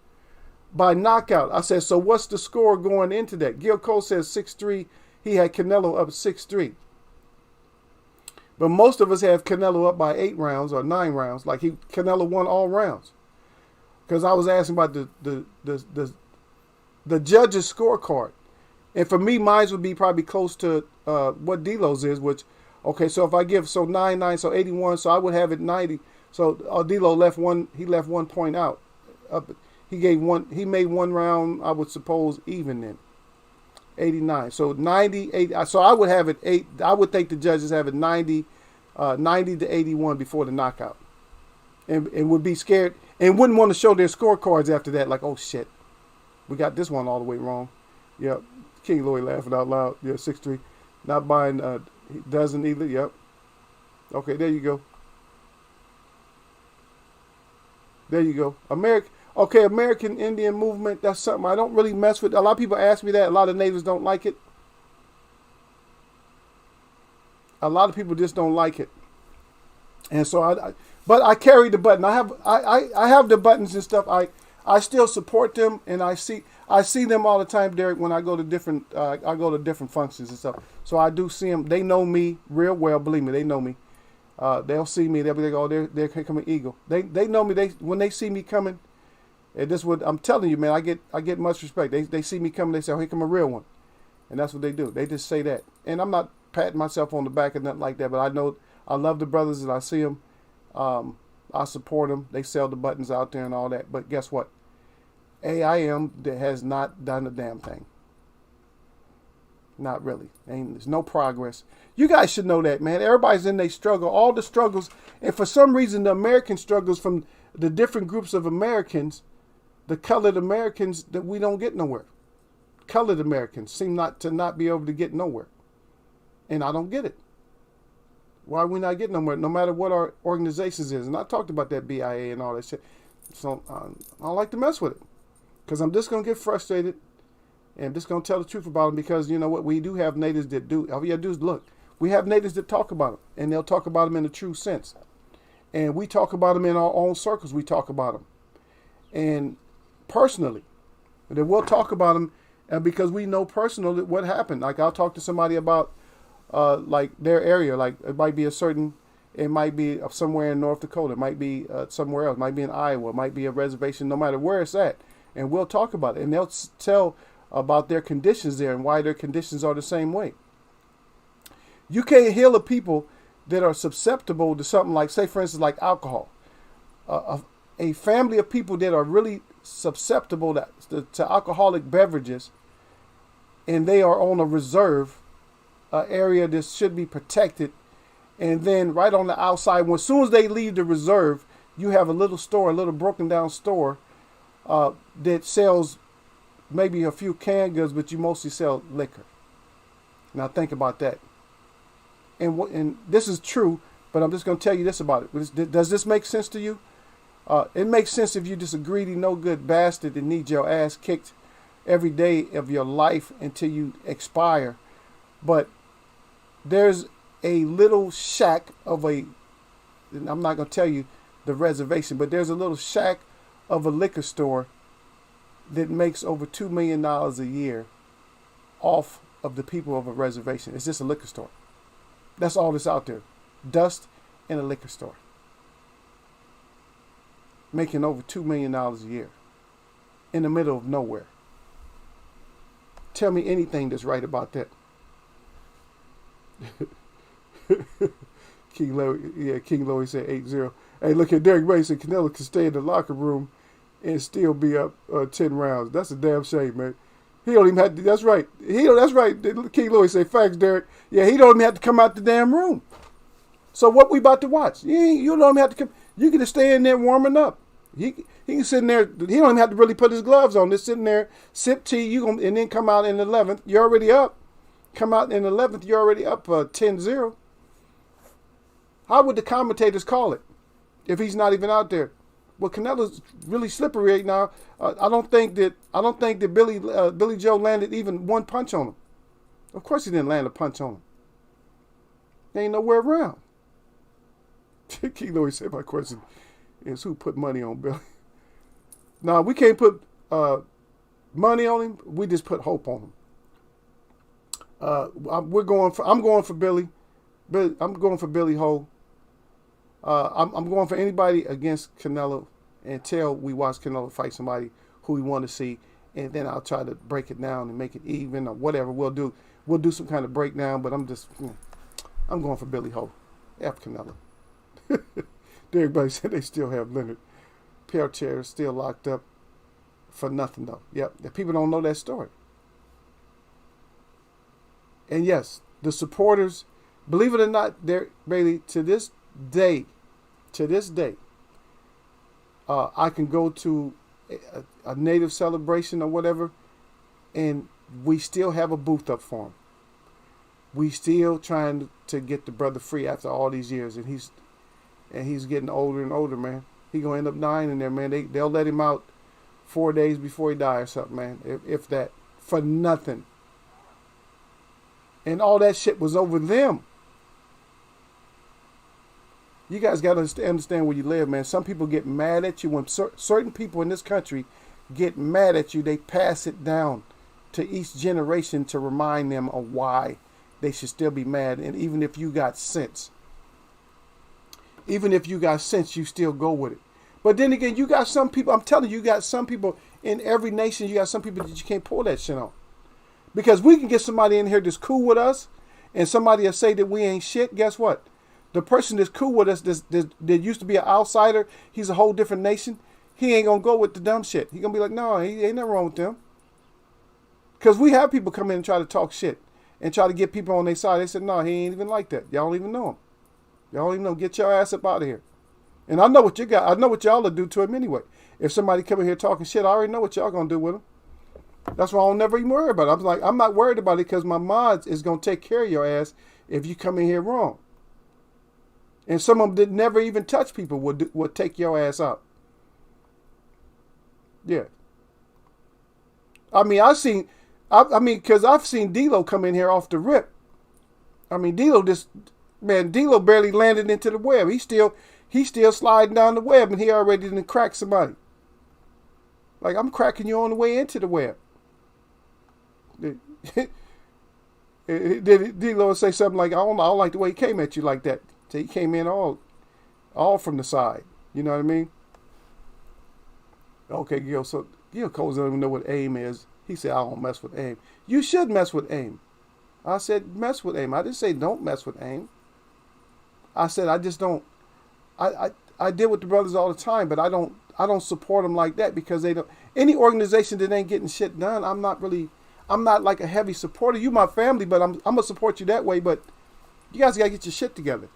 by knockout. I said, so what's the score going into that? Gil Cole says 6-3. He had Canelo up 6-3. But most of us have Canelo up by 8 rounds or 9 rounds. Like Canelo won all rounds. Because I was asking about the judges' scorecard. And for me, mine would be probably close to what D-Lo's is, which, okay, so if I give, 9-9, so 81, so I would have it 90. So D-Lo left 1 point out. He made 1 round, I would suppose, even then. 89. So 90, 80, so I would have it 8. I would think the judges have it 90 to 81 before the knockout. And would be scared and wouldn't want to show their scorecards after that, like, oh shit, we got this one all the way wrong. Yep. King Louis laughing out loud. Yeah, 6-3. Not buying doesn't either. Yep. Okay, there you go. There you go. American Indian movement, that's something I don't really mess with. A lot of people ask me that. A lot of natives don't like it. A lot of people just don't like it. And so but I carry the button. I have the buttons and stuff. I still support them, and I see them all the time, Derek, when I go to different functions and stuff. So I do see them. They know me real well. Believe me, they know me. They'll see me. They'll be like, oh, they're coming Eagle. They know me. When they see me coming. And this what I'm telling you, man. I get much respect. They see me coming. They say, "Oh, here come a real one," and that's what they do. They just say that. And I'm not patting myself on the back or nothing like that. But I know I love the brothers and I see them. I support them. They sell the buttons out there and all that. But guess what? AIM that has not done a damn thing. Not really. There's no progress. You guys should know that, man. Everybody's in their struggle, all the struggles. And for some reason, the American struggles from the different groups of Americans, the colored Americans, that we don't get nowhere. Colored Americans seem not be able to get nowhere. And I don't get it. Why are we not getting nowhere, no matter what our organizations is? And I talked about that BIA and all that shit. So I don't like to mess with it. Because I'm just going to get frustrated. And I'm just going to tell the truth about them, because you know what? We do have natives that do. All you got to do is look. We have natives that talk about them. And they'll talk about them in the true sense. And we talk about them in our own circles. We talk about them. And personally. And then we'll talk about them because we know personally what happened. Like I'll talk to somebody about like their area. Like it might be it might be somewhere in North Dakota. It might be somewhere else. It might be in Iowa. It might be a reservation, no matter where it's at. And we'll talk about it. And they'll tell about their conditions there and why their conditions are the same way. You can't heal the people that are susceptible to something like, say, for instance, like alcohol. A family of people that are really susceptible to alcoholic beverages, and they are on a reserve area that should be protected. And then right on the outside, as soon as they leave the reserve, you have a little store, a little broken down store that sells maybe a few canned goods, but you mostly sell liquor. Now think about that. And this is true, but I'm just going to tell you this about it. Does this make sense to you? It makes sense if you're just a greedy, no good bastard that needs your ass kicked every day of your life until you expire. But there's a little shack of and I'm not going to tell you the reservation, but there's a little shack of a liquor store that makes over $2 million a year off of the people of a reservation. It's just a liquor store. That's all that's out there. Dust in a liquor store. Making over $2 million a year. In the middle of nowhere. Tell me anything that's right about that. King Lowy said 8-0. Hey, look at Derek Ray said Canelo can stay in the locker room and still be up 10 rounds. That's a damn shame, man. He don't even have to, that's right. That's right. King Louis say, facts, Derek. Yeah, he don't even have to come out the damn room. So what we about to watch? You don't even have to come. You can just stay in there warming up. He can sit in there. He don't even have to really put his gloves on. Just sitting there, sip tea, and then come out in the 11th. You're already up. Come out in the 11th, you're already up 10-0. How would the commentators call it if he's not even out there? Well, Canelo's really slippery right now. I don't think that Billy Joe landed even one punch on him. Of course he didn't land a punch on him. There ain't nowhere around. King Louis said my question is who put money on Billy? No, we can't put money on him. We just put hope on him. I'm going for Billy. I'm going for Billy Ho. I'm going for anybody against Canelo until we watch Canelo fight somebody who we want to see, and then I'll try to break it down and make it even or whatever we'll do. We'll do some kind of breakdown, but I'm going for Billy Ho. F Canelo. Everybody said they still have Leonard Peltier still locked up for nothing though. Yep, the people don't know that story. And yes, the supporters, believe it or not, Bailey, to this day, I can go to a native celebration or whatever, and we still have a booth up for him. We still trying to get the brother free after all these years, and he's getting older and older, man. He gonna end up dying in there, man. They'll let him out 4 days before he dies or something, man. If that, for nothing. And all that shit was over them. You guys got to understand where you live, man. Some people get mad at you. When certain people in this country get mad at you, they pass it down to each generation to remind them of why they should still be mad. And even if you got sense, you still go with it. But then again, you got some people, I'm telling you, you got some people in every nation, you got some people that you can't pull that shit on. Because we can get somebody in here that's cool with us, and somebody will say that we ain't shit. Guess what? The person that's cool with us, that used to be an outsider, he's a whole different nation, he ain't going to go with the dumb shit. He going to be like, no, he ain't nothing wrong with them. Because we have people come in and try to talk shit. and try to get people on their side. They said, no, he ain't even like that. Y'all don't even know him. Y'all don't even know. Get your ass up out of here. And I know what you got. I know what y'all will do to him anyway. If somebody come in here talking shit, I already know what y'all going to do with him. That's why I don't never even worry about it. I'm like, I'm not worried about it because my mods is going to take care of your ass if you come in here wrong. And some of them that never even touch people would take your ass out. Yeah. I mean, because I've seen D-Lo come in here off the rip. I mean, D-Lo barely landed into the web. He's still sliding down the web, and he already didn't crack somebody. Like, I'm cracking you on the way into the web. Did D-Lo say something like, I don't like the way he came at you like that. So he came in all from the side. You know what I mean? Okay, Gil, so Gil Coles doesn't even know what AIM is. He said, I don't mess with AIM. You should mess with AIM. I said, mess with AIM. I didn't say don't mess with AIM. I said, I just don't. I deal with the brothers all the time, but I don't support them like that because they don't. Any organization that ain't getting shit done, I'm not like a heavy supporter. You my family, but I'm gonna support you that way. But you guys gotta get your shit together.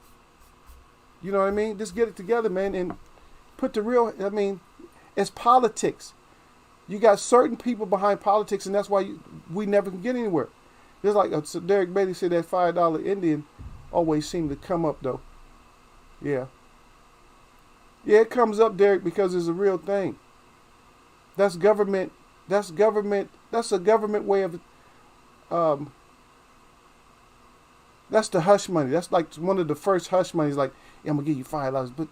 You know what I mean? Just get it together, man, and put the real. I mean, it's politics. You got certain people behind politics, and that's why we never can get anywhere. Just like so Derek Bailey said, that $5 Indian always seemed to come up though. Yeah. Yeah, it comes up, Derek, because it's a real thing. That's government. That's government. That's a government way of. That's the hush money. That's like one of the first hush monies. Like, yeah, I'm gonna give you $5, but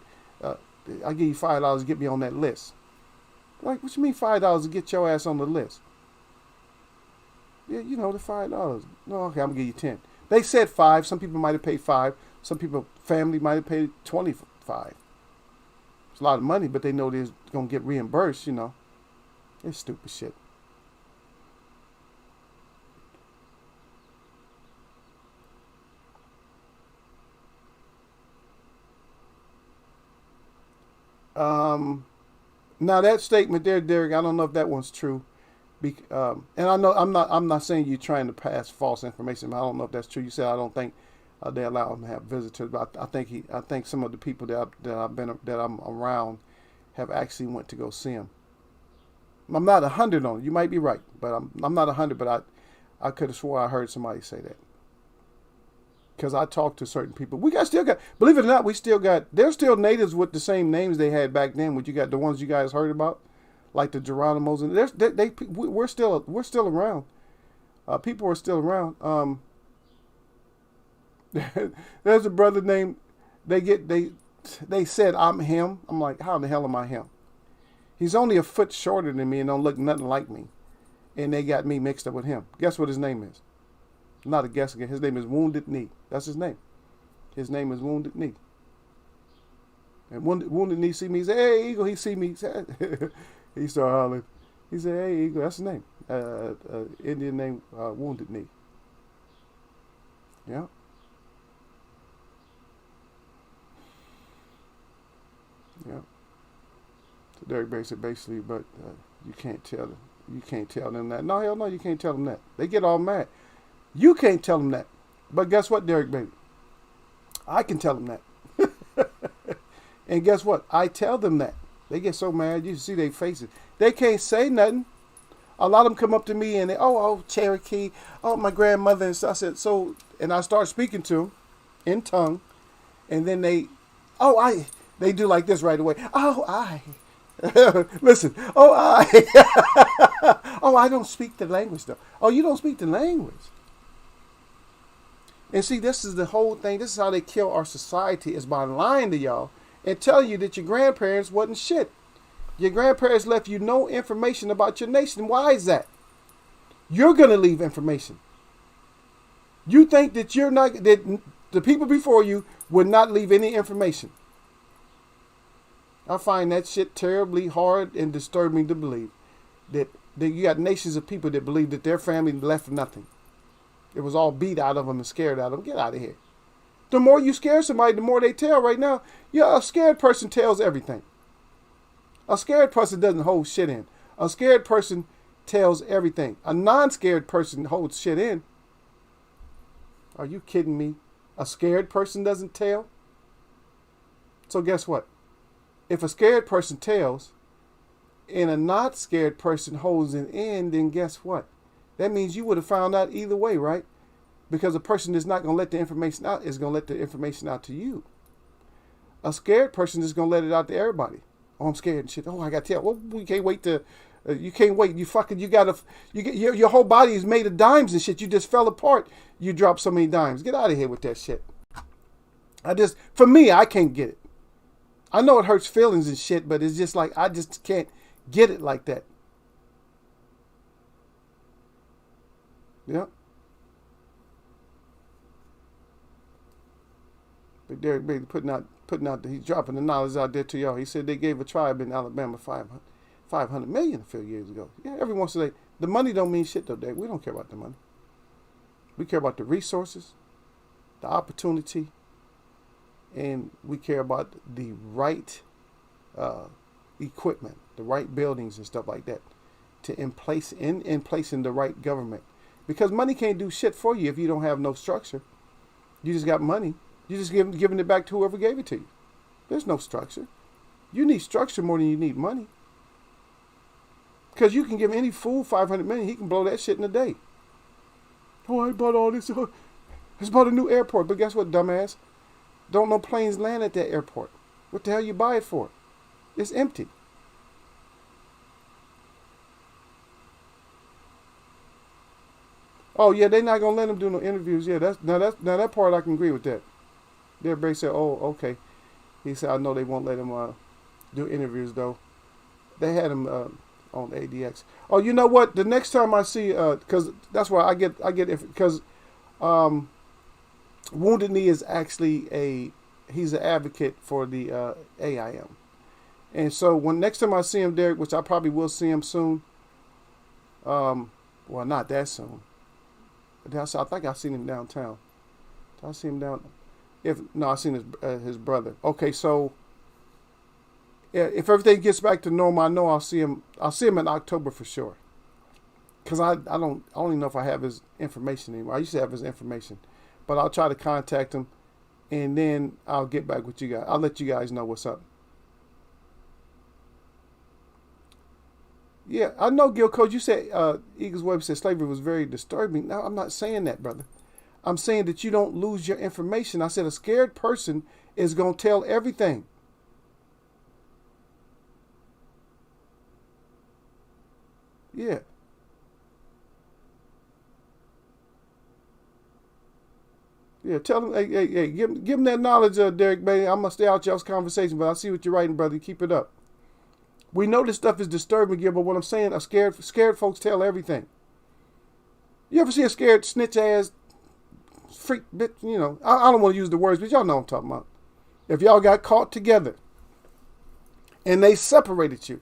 I give you $5 to get me on that list. Like, what you mean $5 to get your ass on the list? Yeah, you know, the $5. No, okay, I'm gonna give you 10. They said 5. Some people might have paid 5. Some people, family might have paid 25. It's a lot of money, but they know they're gonna get reimbursed. You know, it's stupid shit. Now that statement there, Derek, I don't know if that one's true. And I know I'm not saying you're trying to pass false information. I don't know if that's true. You said I don't think they allow him to have visitors, but I think some of the people that I'm around have actually went to go see him. I'm not 100 on it. You might be right, but I'm not 100. But I could have swore I heard somebody say that. Because I talked to certain people. Still got, believe it or not, there's still natives with the same names they had back then. What you got, the ones you guys heard about, like the Geronimos, and we're still around. People are still around. There's a brother named, they said I'm him. I'm like, how the hell am I him? He's only a foot shorter than me and don't look nothing like me. And they got me mixed up with him. Guess what his name is? Not a guess again. His name is Wounded Knee. That's his name. His name is Wounded Knee. And Wounded Knee see me. He say, "Hey, Eagle." He see me. He start hollering. He said, "Hey, Eagle." That's his name. Indian name, Wounded Knee. Yeah. Yeah. So Derek basically, but you can't tell them. You can't tell them that. No, hell no, you can't tell them that. They get all mad. You can't tell them that. But guess what, Derek baby? I can tell them that. And guess what? I tell them that. They get so mad. You see their faces. They can't say nothing. A lot of them come up to me and they, oh, Cherokee. Oh, my grandmother. And so I said, and I start speaking to them in tongue. And then they do like this right away. Oh, I. Listen. Oh, I. Oh, I don't speak the language though. Oh, you don't speak the language. And see, this is the whole thing. This is how they kill our society, is by lying to y'all and tell you that your grandparents wasn't shit. Your grandparents left you no information about your nation. Why is that? You're going to leave information. You think that that the people before you would not leave any information. I find that shit terribly hard and disturbing to believe. That you got nations of people that believe that their family left nothing. It was all beat out of them and scared out of them. Get out of here. The more you scare somebody, the more they tell right now. Yeah, a scared person tells everything. A scared person doesn't hold shit in. A scared person tells everything. A non-scared person holds shit in. Are you kidding me? A scared person doesn't tell? So guess what? If a scared person tells and a not scared person holds it in, then guess what? That means you would have found out either way, right? Because a person that's not going to let the information out is going to let the information out to you. A scared person is going to let it out to everybody. Oh, I'm scared and shit. Oh, I got to tell. Well, we can't wait to... you can't wait. Your whole body is made of dimes and shit. You just fell apart. You dropped so many dimes. Get out of here with that shit. For me, I can't get it. I know it hurts feelings and shit, but it's just like, I just can't get it like that. Yep. But Derek Bailey he's dropping the knowledge out there to y'all. He said they gave a tribe in Alabama 500 million a few years ago. Yeah, every once in a day. The money don't mean shit though, Derek. We don't care about the money. We care about the resources, the opportunity, and we care about the right equipment, the right buildings and stuff like that, to in place in the right government. Because money can't do shit for you if you don't have no structure. You just got money. You just giving it back to whoever gave it to you. There's no structure. You need structure more than you need money. Because you can give any fool 500 million, he can blow that shit in a day. Oh, I bought all this. It's bought a new airport. But guess what, dumbass? Don't no planes land at that airport. What the hell you buy it for? It's empty. Oh yeah, they're not gonna let him do no interviews. Yeah, that part I can agree with that. Everybody said, "Oh, okay." He said, "I know they won't let him do interviews though." They had him on ADX. Oh, you know what? The next time I see, because that's why I get because Wounded Knee is actually he's an advocate for the AIM, and so next time I see him, Derek, which I probably will see him soon. Well, not that soon. I think I seen him downtown. Did I see him down? I seen his brother. Okay, so if everything gets back to normal, I know I'll see him in October for sure. Because I don't even know if I have his information anymore. I used to have his information, but I'll try to contact him, and then I'll get back with you guys. I'll let you guys know what's up. Yeah, I know, Gil Coach. You said Eagles Webb said slavery was very disturbing. No, I'm not saying that, brother. I'm saying that you don't lose your information. I said a scared person is going to tell everything. Yeah. Yeah, tell them, hey, give them that knowledge, Derek Bailey. I'm going to stay out y'all's conversation, but I see what you're writing, brother. Keep it up. We know this stuff is disturbing, Gil, but what I'm saying, scared folks tell everything. You ever see a scared snitch ass freak bit? You know, I don't want to use the words, but y'all know what I'm talking about. If y'all got caught together and they separated you,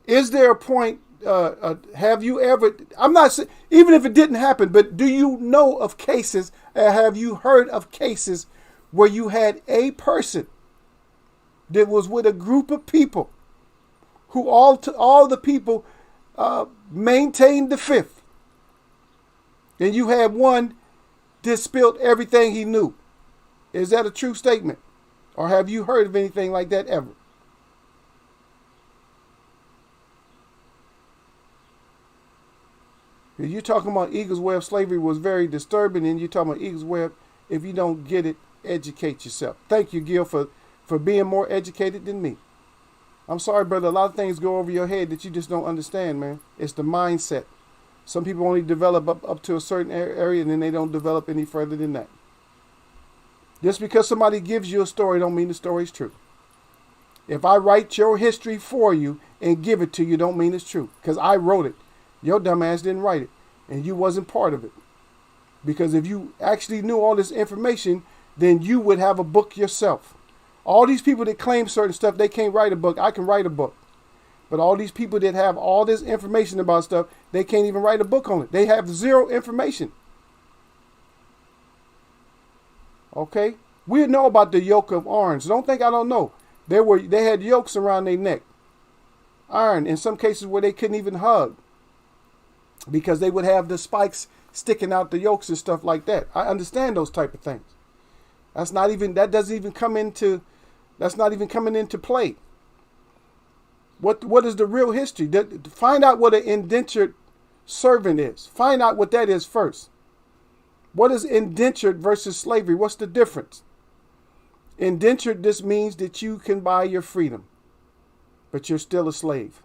is there a point? Have you ever? I'm not saying even if it didn't happen, but do you know of cases? Have you heard of cases where you had a person that was with a group of people who all the people maintained the fifth, and you had one that spilled everything he knew? Is that a true statement, or have you heard of anything like that ever? You're talking about Eagles Web slavery was very disturbing, and you're talking about Eagles Web. If you don't get it, educate yourself. Thank you, Gil, for being more educated than me. I'm sorry, brother. A lot of things go over your head that you just don't understand, man. It's the mindset. Some people only develop up to a certain area, and then they don't develop any further than that. Just because somebody gives you a story don't mean the story's true. If I write your history for you and give it to you, don't mean it's true. Because I wrote it. Your dumb ass didn't write it, and you wasn't part of it. Because if you actually knew all this information, then you would have a book yourself. All these people that claim certain stuff, they can't write a book. I can write a book. But all these people that have all this information about stuff, they can't even write a book on it. They have zero information. Okay? We know about the yoke of orange. Don't think I don't know. They had yokes around their neck. Iron, in some cases where they couldn't even hug. because they would have the spikes sticking out the yolks and stuff like that. I understand those type of things. That's not even coming into play. What is the real history? Find out what an indentured servant is. Find out what that is first. What is indentured versus slavery? What's the difference? Indentured, this means that you can buy your freedom, but you're still a slave.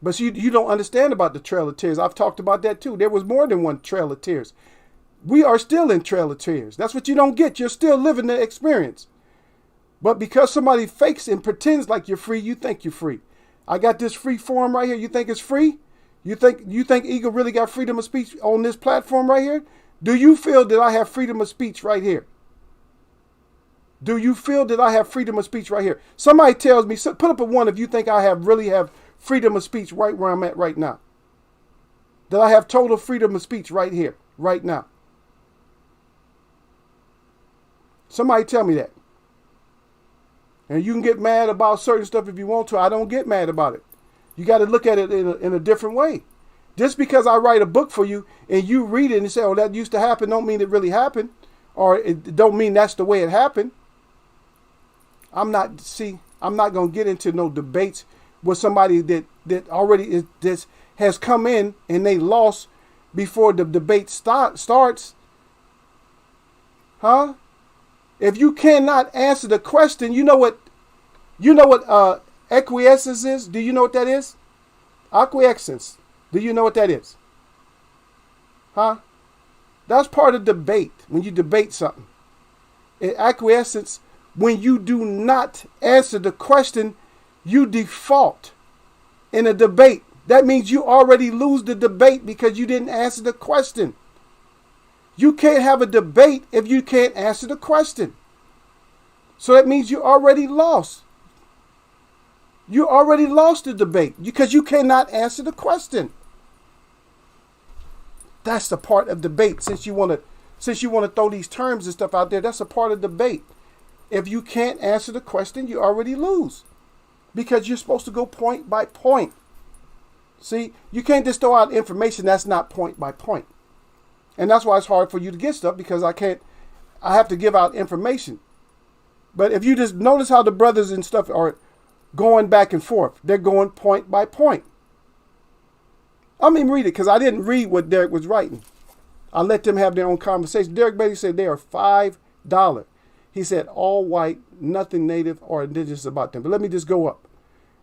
But you don't understand about the Trail of Tears. I've talked about that too. There was more than one Trail of Tears. We are still in Trail of Tears. That's what you don't get. You're still living the experience. But because somebody fakes and pretends like you're free, you think you're free. I got this free forum right here. You think it's free? You think Eagle really got freedom of speech on this platform right here? Do you feel that I have freedom of speech right here? Do you feel that I have freedom of speech right here? Somebody tells me, put up a 1 if you think I really have freedom of speech right where I'm at right now. That I have total freedom of speech right here, right now. Somebody tell me that. And you can get mad about certain stuff if you want to. I don't get mad about it. You got to look at it in a different way. Just because I write a book for you and you read it and say, oh, that used to happen, don't mean it really happened. Or it don't mean that's the way it happened. I'm not going to get into no debates with somebody that already has come in and they lost before the debate starts. Huh? If you cannot answer the question, you know what acquiescence is? Do you know what that is? Acquiescence. Do you know what that is? Huh? That's part of debate, when you debate something. In acquiescence, when you do not answer the question, you default in a debate. That means you already lose the debate because you didn't answer the question. You can't have a debate if you can't answer the question. So that means you already lost. You already lost the debate because you cannot answer the question. That's the part of debate. Since you want to throw these terms and stuff out there, that's a part of debate. If you can't answer the question, you already lose because you're supposed to go point by point. See, you can't just throw out information that's not point by point. And that's why it's hard for you to get stuff because I have to give out information. But if you just notice how the brothers and stuff are going back and forth, they're going point by point. I mean, read it because I didn't read what Derek was writing. I let them have their own conversation. Derek Beatty said they are $5. He said all white, nothing native or indigenous about them. But let me just go up.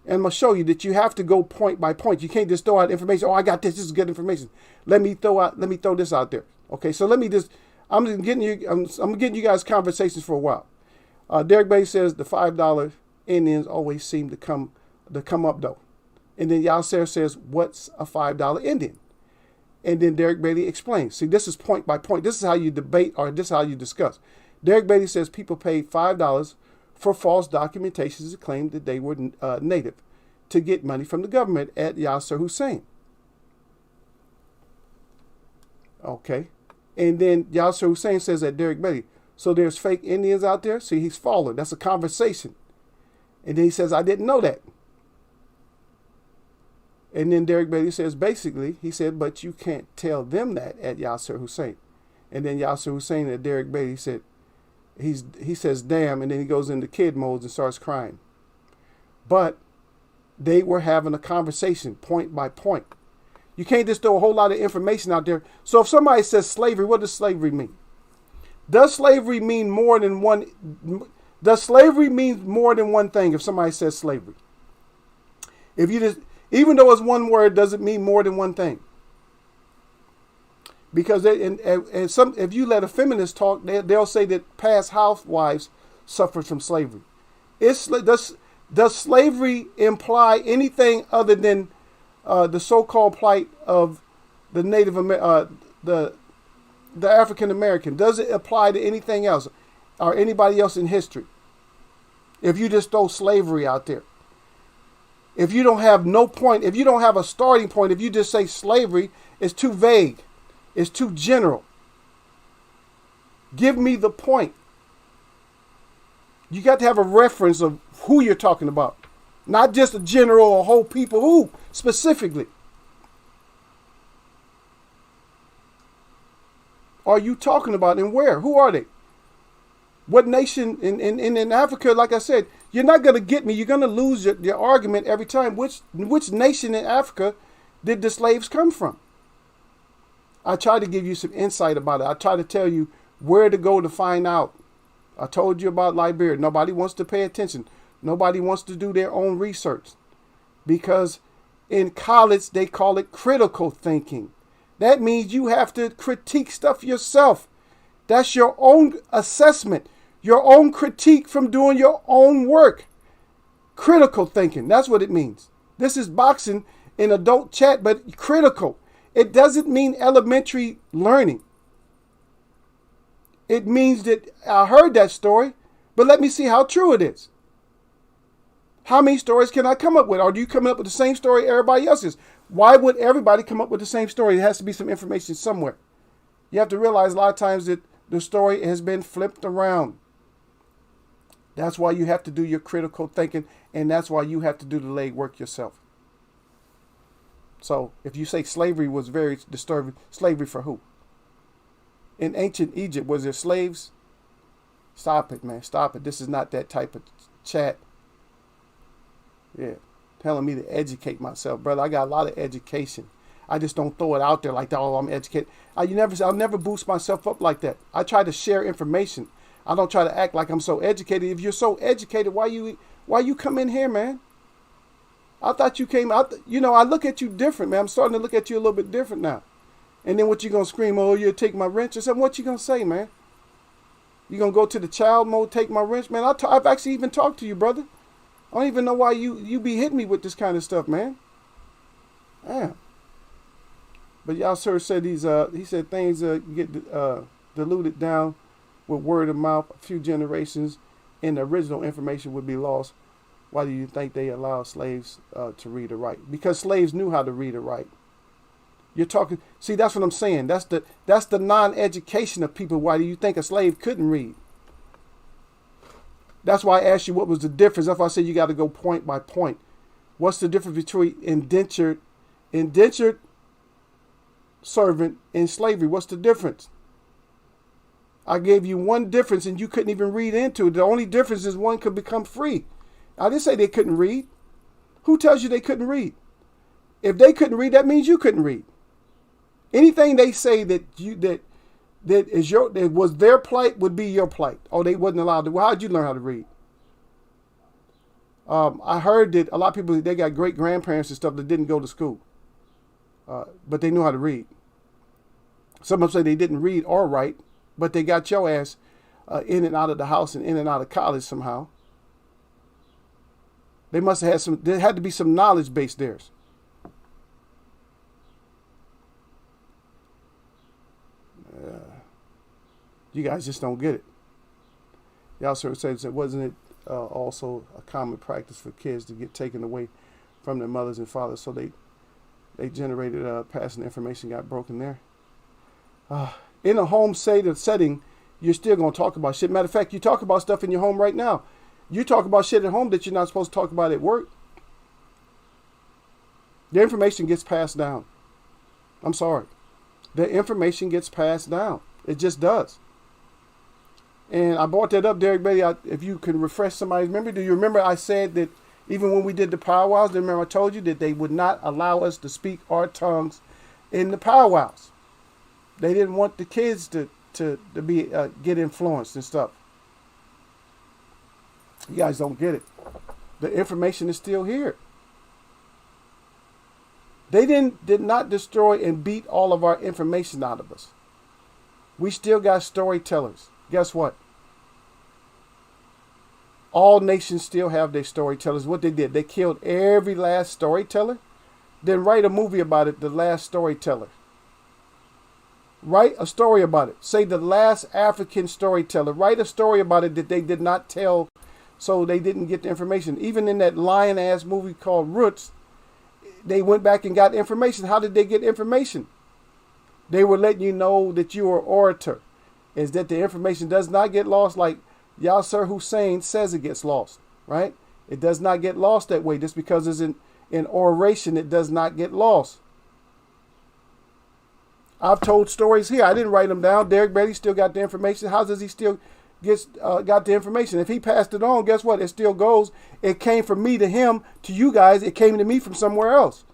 And I'm going to show you that you have to go point by point. You can't just throw out information. Oh, I got this. This is good information. Let me throw this out there. Okay, so I'm getting you guys conversations for a while. Derek Bay says the $5 Indians always seem to come up though. And then Yasser says, what's a $5 Indian? And then Derek Beatty explains. See, this is point by point. This is how you debate or this is how you discuss. Derek Beatty says people paid $5 for false documentations to claim that they were native to get money from the government at Yasser Hussein. Okay. And then Yasser Hussein says that Derek Beatty, so there's fake Indians out there? See, he's fallen. That's a conversation. And then he says, I didn't know that. And then Derek Beatty says, basically, he said, but you can't tell them that at Yasser Hussein. And then Yasser Hussein at Derek Beatty said, he says, damn, and then he goes into kid modes and starts crying. But they were having a conversation point by point. You can't just throw a whole lot of information out there. So if somebody says slavery, what does slavery mean? Does slavery mean more than one? Does slavery mean more than one thing if somebody says slavery? If you just, even though it's one word, does it mean more than one thing? Because if you let a feminist talk, they'll say that past housewives suffered from slavery. Does slavery imply anything other than the so-called plight of the Native the African American? Does it apply to anything else or anybody else in history? If you just throw slavery out there, if you don't have no point, if you don't have a starting point, if you just say slavery, it's too vague, it's too general. Give me the point. You got to have a reference of who you're talking about. Not just a general or whole people. Who specifically are you talking about, and where? Who are they? What nation in Africa? Like I said, you're not going to get me. You're going to lose your argument every time. Which nation in Africa did the slaves come from? I tried to give you some insight about it. I tried to tell you where to go to find out. I told you about Liberia. Nobody wants to pay attention. Nobody wants to do their own research, because in college they call it critical thinking. That means you have to critique stuff yourself. That's your own assessment, your own critique from doing your own work. Critical thinking, that's what it means. This is boxing in adult chat, but critical. It doesn't mean elementary learning. It means that I heard that story, but let me see how true it is. How many stories can I come up with? Or do you come up with the same story everybody else is? Why would everybody come up with the same story? It has to be some information somewhere. You have to realize a lot of times that the story has been flipped around. That's why you have to do your critical thinking, and that's why you have to do the legwork yourself. So if you say slavery was very disturbing, slavery for who? In ancient Egypt, was there slaves? Stop it, man. Stop it. This is not that type of chat. Yeah. Telling me to educate myself, brother. I got a lot of education. I just don't throw it out there like, oh, I'm educated. I'll never boost myself up like that. I try to share information. I don't try to act like I'm so educated. If you're so educated, why you come in here, man? I thought you came out. I look at you different, man. I'm starting to look at you a little bit different now. And then what you gonna scream? Oh, you take my wrench or something? What you gonna say, man? You gonna go to the child mode, take my wrench, man? I've actually even talked to you, brother. I don't even know why you be hitting me with this kind of stuff, man. Damn. But y'all sir said he said things get diluted down with word of mouth. A few generations and the original information would be lost. Why do you think they allowed slaves to read or write? Because slaves knew how to read or write. You're talking. See, that's what I'm saying. That's the non-education of people. Why do you think a slave couldn't read? That's why I asked you what was the difference. That's why I said you got to go point by point. What's the difference between indentured servant and slavery? What's the difference? I gave you one difference and you couldn't even read into it. The only difference is one could become free. I didn't say they couldn't read. Who tells you they couldn't read? If they couldn't read, that means you couldn't read. Anything they say that was their plight would be your plight. Oh, they wasn't allowed to. Well, how'd you learn how to read? I heard that a lot of people, they got great grandparents and stuff that didn't go to school, but they knew how to read. Some of them say they didn't read or write, but they got your ass in and out of the house and in and out of college somehow. They must have had there had to be some knowledge base there. You guys just don't get it. Y'all sort of said, wasn't it also a common practice for kids to get taken away from their mothers and fathers? So they generated passing information got broken there. In a home setting, you're still going to talk about shit. Matter of fact, you talk about stuff in your home right now. You talk about shit at home that you're not supposed to talk about at work. The information gets passed down. I'm sorry. The information gets passed down. It just does. And I brought that up there, everybody. If you can refresh somebody's memory. Do you remember I said that even when we did the powwows, remember I told you that they would not allow us to speak our tongues in the powwows. They didn't want the kids to be get influenced and stuff. You guys don't get it. The information is still here. They did not destroy and beat all of our information out of us. We still got storytellers. Guess what? All nations still have their storytellers. What they did, they killed every last storyteller. Then write a movie about it, The Last Storyteller. Write a story about it. Say the last African storyteller. Write a story about it that they did not tell, so they didn't get the information. Even in that lion-ass movie called Roots, they went back and got information. How did they get information? They were letting you know that you are an orator. Is that the information does not get lost like Yasser Hussein says it gets lost, right? It does not get lost that way. Just because it's in oration, it does not get lost. I've told stories here. I didn't write them down. Derek Brady still got the information. How does he still got the information? If he passed it on, guess what? It still goes. It came from me to him, to you guys. It came to me from somewhere else.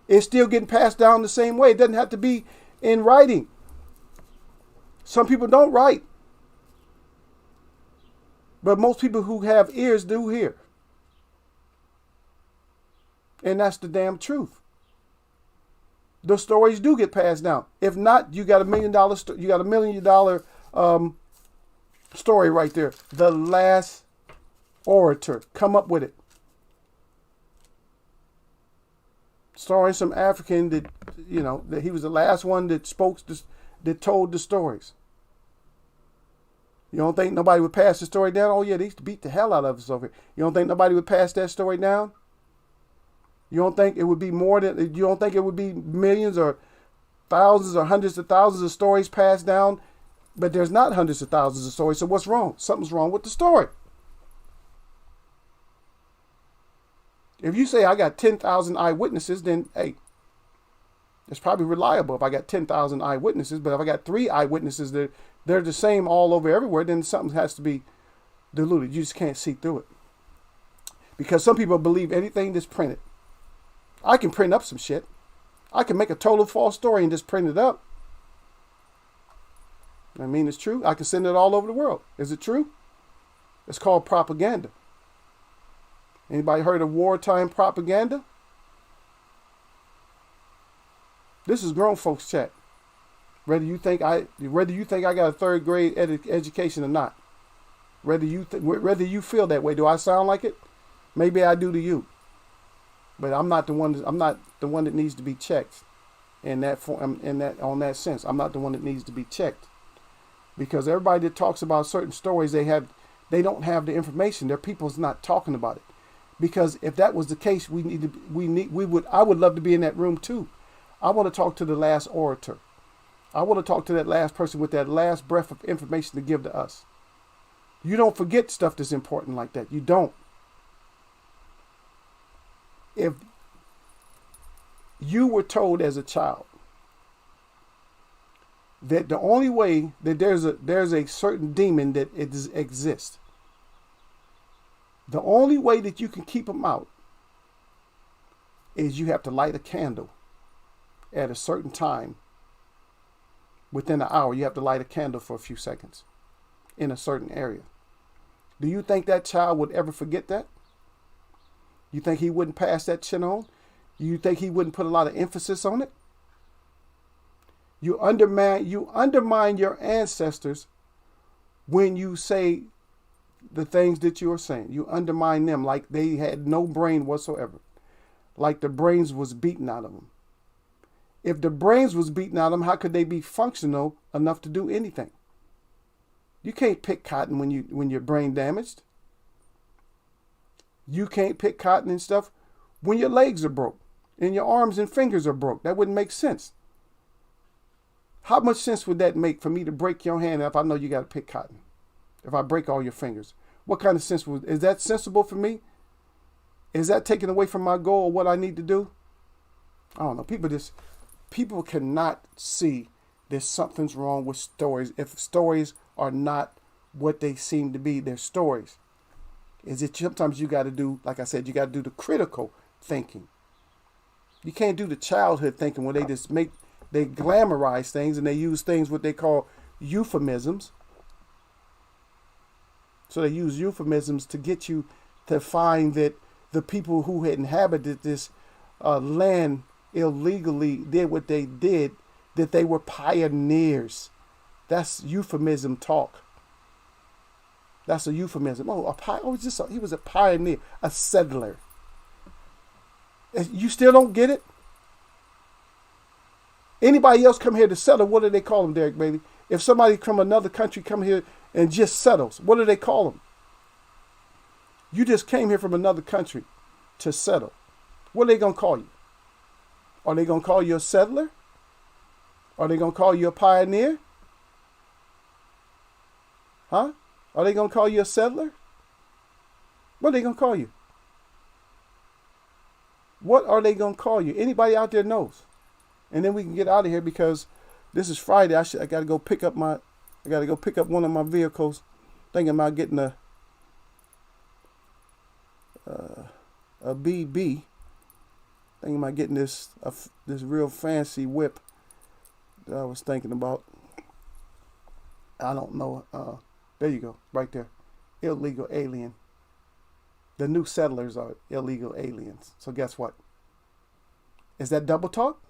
It's still getting passed down the same way. It doesn't have to be in writing. Some people don't write. But most people who have ears do hear. And that's the damn truth. The stories do get passed down. If not, you got $1 million. You got $1 million story right there. The Last Orator. Come up with it. Starring some African that that he was the last one that that told the stories. You don't think nobody would pass the story down? Oh yeah, they used to beat the hell out of us over here. You don't think nobody would pass that story down? You don't think it would be more than, you don't think it would be millions or thousands or hundreds of thousands of stories passed down? But there's not hundreds of thousands of stories, so what's wrong? Something's wrong with the story. If you say I got 10,000 eyewitnesses, then hey, it's probably reliable if I got 10,000 eyewitnesses. But if I got 3 eyewitnesses that they're the same all over everywhere, then something has to be diluted. You just can't see through it. Because some people believe anything that's printed. I can print up some shit. I can make a total false story and just print it up. I mean, it's true. I can send it all over the world. Is it true? It's called propaganda. Anybody heard of wartime propaganda? This is grown folks chat. Whether you think I got a 3rd grade education or not. Whether you feel that way. Do I sound like it? Maybe I do to you. But I'm not the one. I'm not the one that needs to be checked. In that form, on that sense, I'm not the one that needs to be checked. Because everybody that talks about certain stories, they don't have the information. Their people's not talking about it. Because if that was the case, I would love to be in that room too. I want to talk to the last orator. I want to talk to that last person with that last breath of information to give to us. You don't forget stuff that's important like that. You don't. If you were told as a child that the only way that there's a certain demon that exists, the only way that you can keep them out is you have to light a candle at a certain time. Within an hour, you have to light a candle for a few seconds in a certain area. Do you think that child would ever forget that? You think he wouldn't pass that shit on? You think he wouldn't put a lot of emphasis on it? You undermine your ancestors when you say the things that you are saying. You undermine them like they had no brain whatsoever. Like the brains was beaten out of them. If the brains was beaten out of them, how could they be functional enough to do anything? You can't pick cotton when you're brain damaged. You can't pick cotton and stuff when your legs are broke and your arms and fingers are broke. That wouldn't make sense. How much sense would that make for me to break your hand if I know you got to pick cotton? If I break all your fingers, what kind of sense is that sensible for me? Is that taken away from my goal or what I need to do? I don't know. People cannot see that something's wrong with stories if stories are not what they seem to be. They're stories. Is it sometimes you got to do, like I said, you got to do the critical thinking. You can't do the childhood thinking where they glamorize things and they use things what they call euphemisms. So they use euphemisms to get you to find that the people who had inhabited this land illegally did what they did, that they were pioneers. That's euphemism talk. That's a euphemism. He was a pioneer, a settler. You still don't get it? Anybody else come here to settle, what do they call them, Derek Bailey? If somebody from another country come here and just settles, what do they call them? You just came here from another country to settle. What are they going to call you? Are they going to call you a settler? Are they going to call you a pioneer? Huh? Are they going to call you a settler? What are they going to call you? What are they going to call you? Anybody out there knows? And then we can get out of here because this is Friday. I got to go pick up one of my vehicles. Thinking about getting a BB. Thinking about getting this real fancy whip that I was thinking about. I don't know. There you go, right there. Illegal alien. The new settlers are illegal aliens. So guess what? Is that double talk?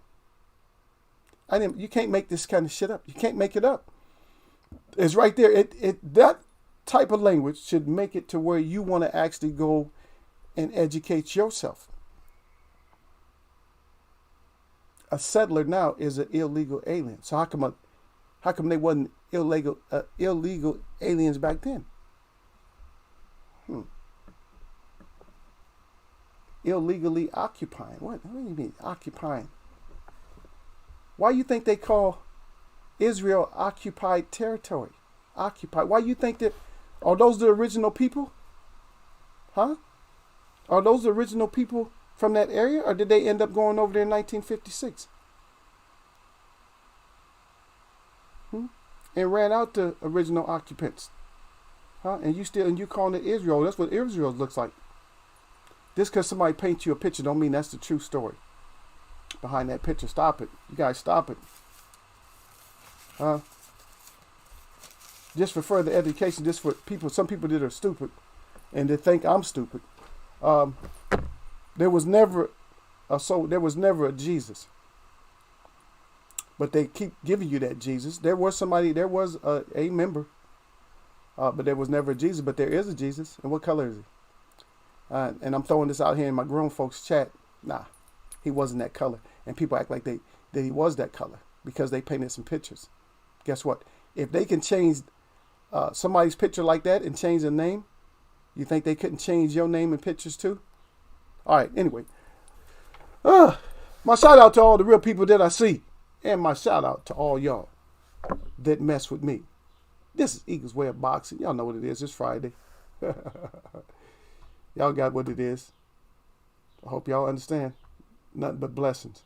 You can't make this kind of shit up. You can't make it up. It's right there. That type of language should make it to where you want to actually go and educate yourself. A settler now is an illegal alien. So how come they wasn't illegal aliens back then? Illegally occupying. What do you mean occupying? Why you think they call Israel occupied territory? Occupied. Why you think that? Are those the original people? Huh? Are those the original people from that area, or did they end up going over there in 1956? And ran out the original occupants? Huh? And you calling it Israel? That's what Israel looks like. Just because somebody paints you a picture don't mean that's the true story behind that picture. Stop it. You guys stop it. Huh? Just for further education, just for some people that are stupid and they think I'm stupid. There was never a Jesus. But they keep giving you that Jesus. There was a member. But there was never a Jesus. But there is a Jesus. And what color is he? And I'm throwing this out here in my grown folks chat. Nah, he wasn't that color. And people act like that he was that color because they painted some pictures. Guess what? If they can change somebody's picture like that and change the name, you think they couldn't change your name and pictures too? All right, anyway. My shout out to all the real people that I see. And my shout out to all y'all that mess with me. This is Eagles Way of Boxing. Y'all know what it is. It's Friday. Y'all got what it is. I hope y'all understand. Nothing but blessings.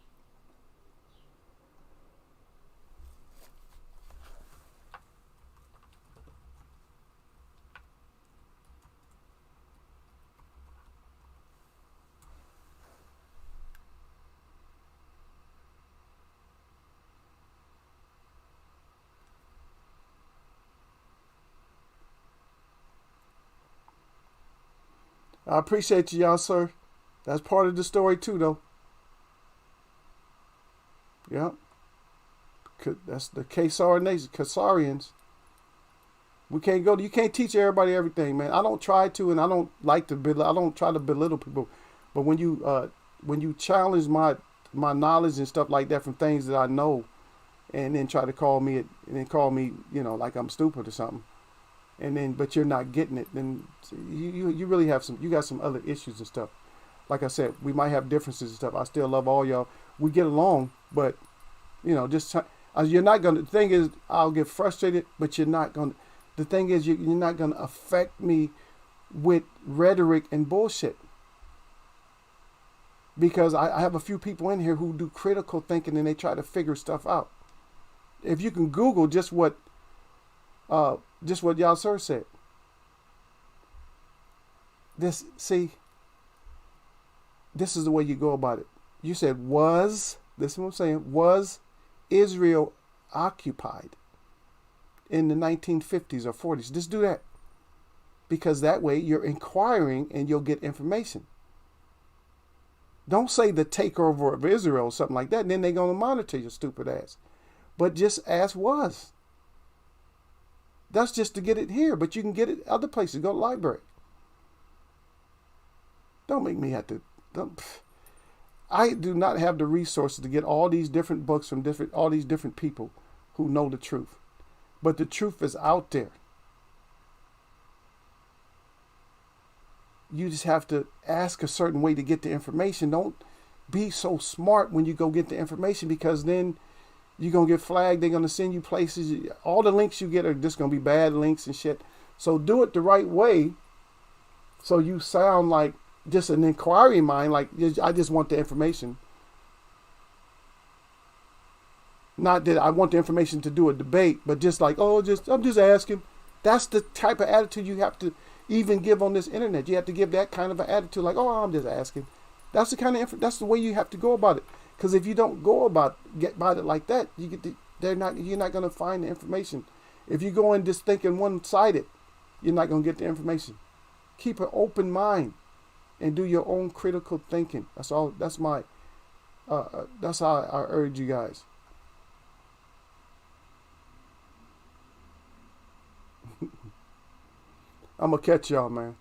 I appreciate you, y'all, sir. That's part of the story, too, though. Yeah. That's the Khazarians. You can't teach everybody everything, man. I don't try to, and I don't like to I don't try to belittle people. But when you challenge my knowledge and stuff like that from things that I know, and then try to call me, like I'm stupid or something, but you're not getting it, then you really have you got some other issues and stuff. Like I said, we might have differences and stuff. I still love all y'all. We get along, but you're not gonna. The thing is, I'll get frustrated, but you're not gonna. The thing is, you're not gonna affect me with rhetoric and bullshit. Because I have a few people in here who do critical thinking and they try to figure stuff out. If you can Google just what y'all sir said. This is the way you go about it. You said this is what I'm saying, was Israel occupied in the 1950s or 40s? Just do that. Because that way you're inquiring and you'll get information. Don't say the takeover of Israel or something like that, and then they're going to monitor your stupid ass. But just ask was. That's just to get it here, but you can get it other places. Go to the library. Don't make me have to. I do not have the resources to get all these different books from all these different people who know the truth. But the truth is out there. You just have to ask a certain way to get the information. Don't be so smart when you go get the information, because then you're going to get flagged. They're going to send you places. All the links you get are just going to be bad links and shit. So do it the right way so you sound like just an inquiry mind, like I just want the information. Not that I want the information to do a debate, but just like, oh, I'm just asking. That's the type of attitude you have to even give on this internet. You have to give that kind of an attitude, like, oh, I'm just asking. That's the kind of that's the way you have to go about it. Because if you don't go about it like that, you're not going to find the information. If you go in just thinking one-sided, you're not going to get the information. Keep an open mind and do your own critical thinking. That's all. That's my. That's how I urge you guys. I'm gonna catch y'all, man.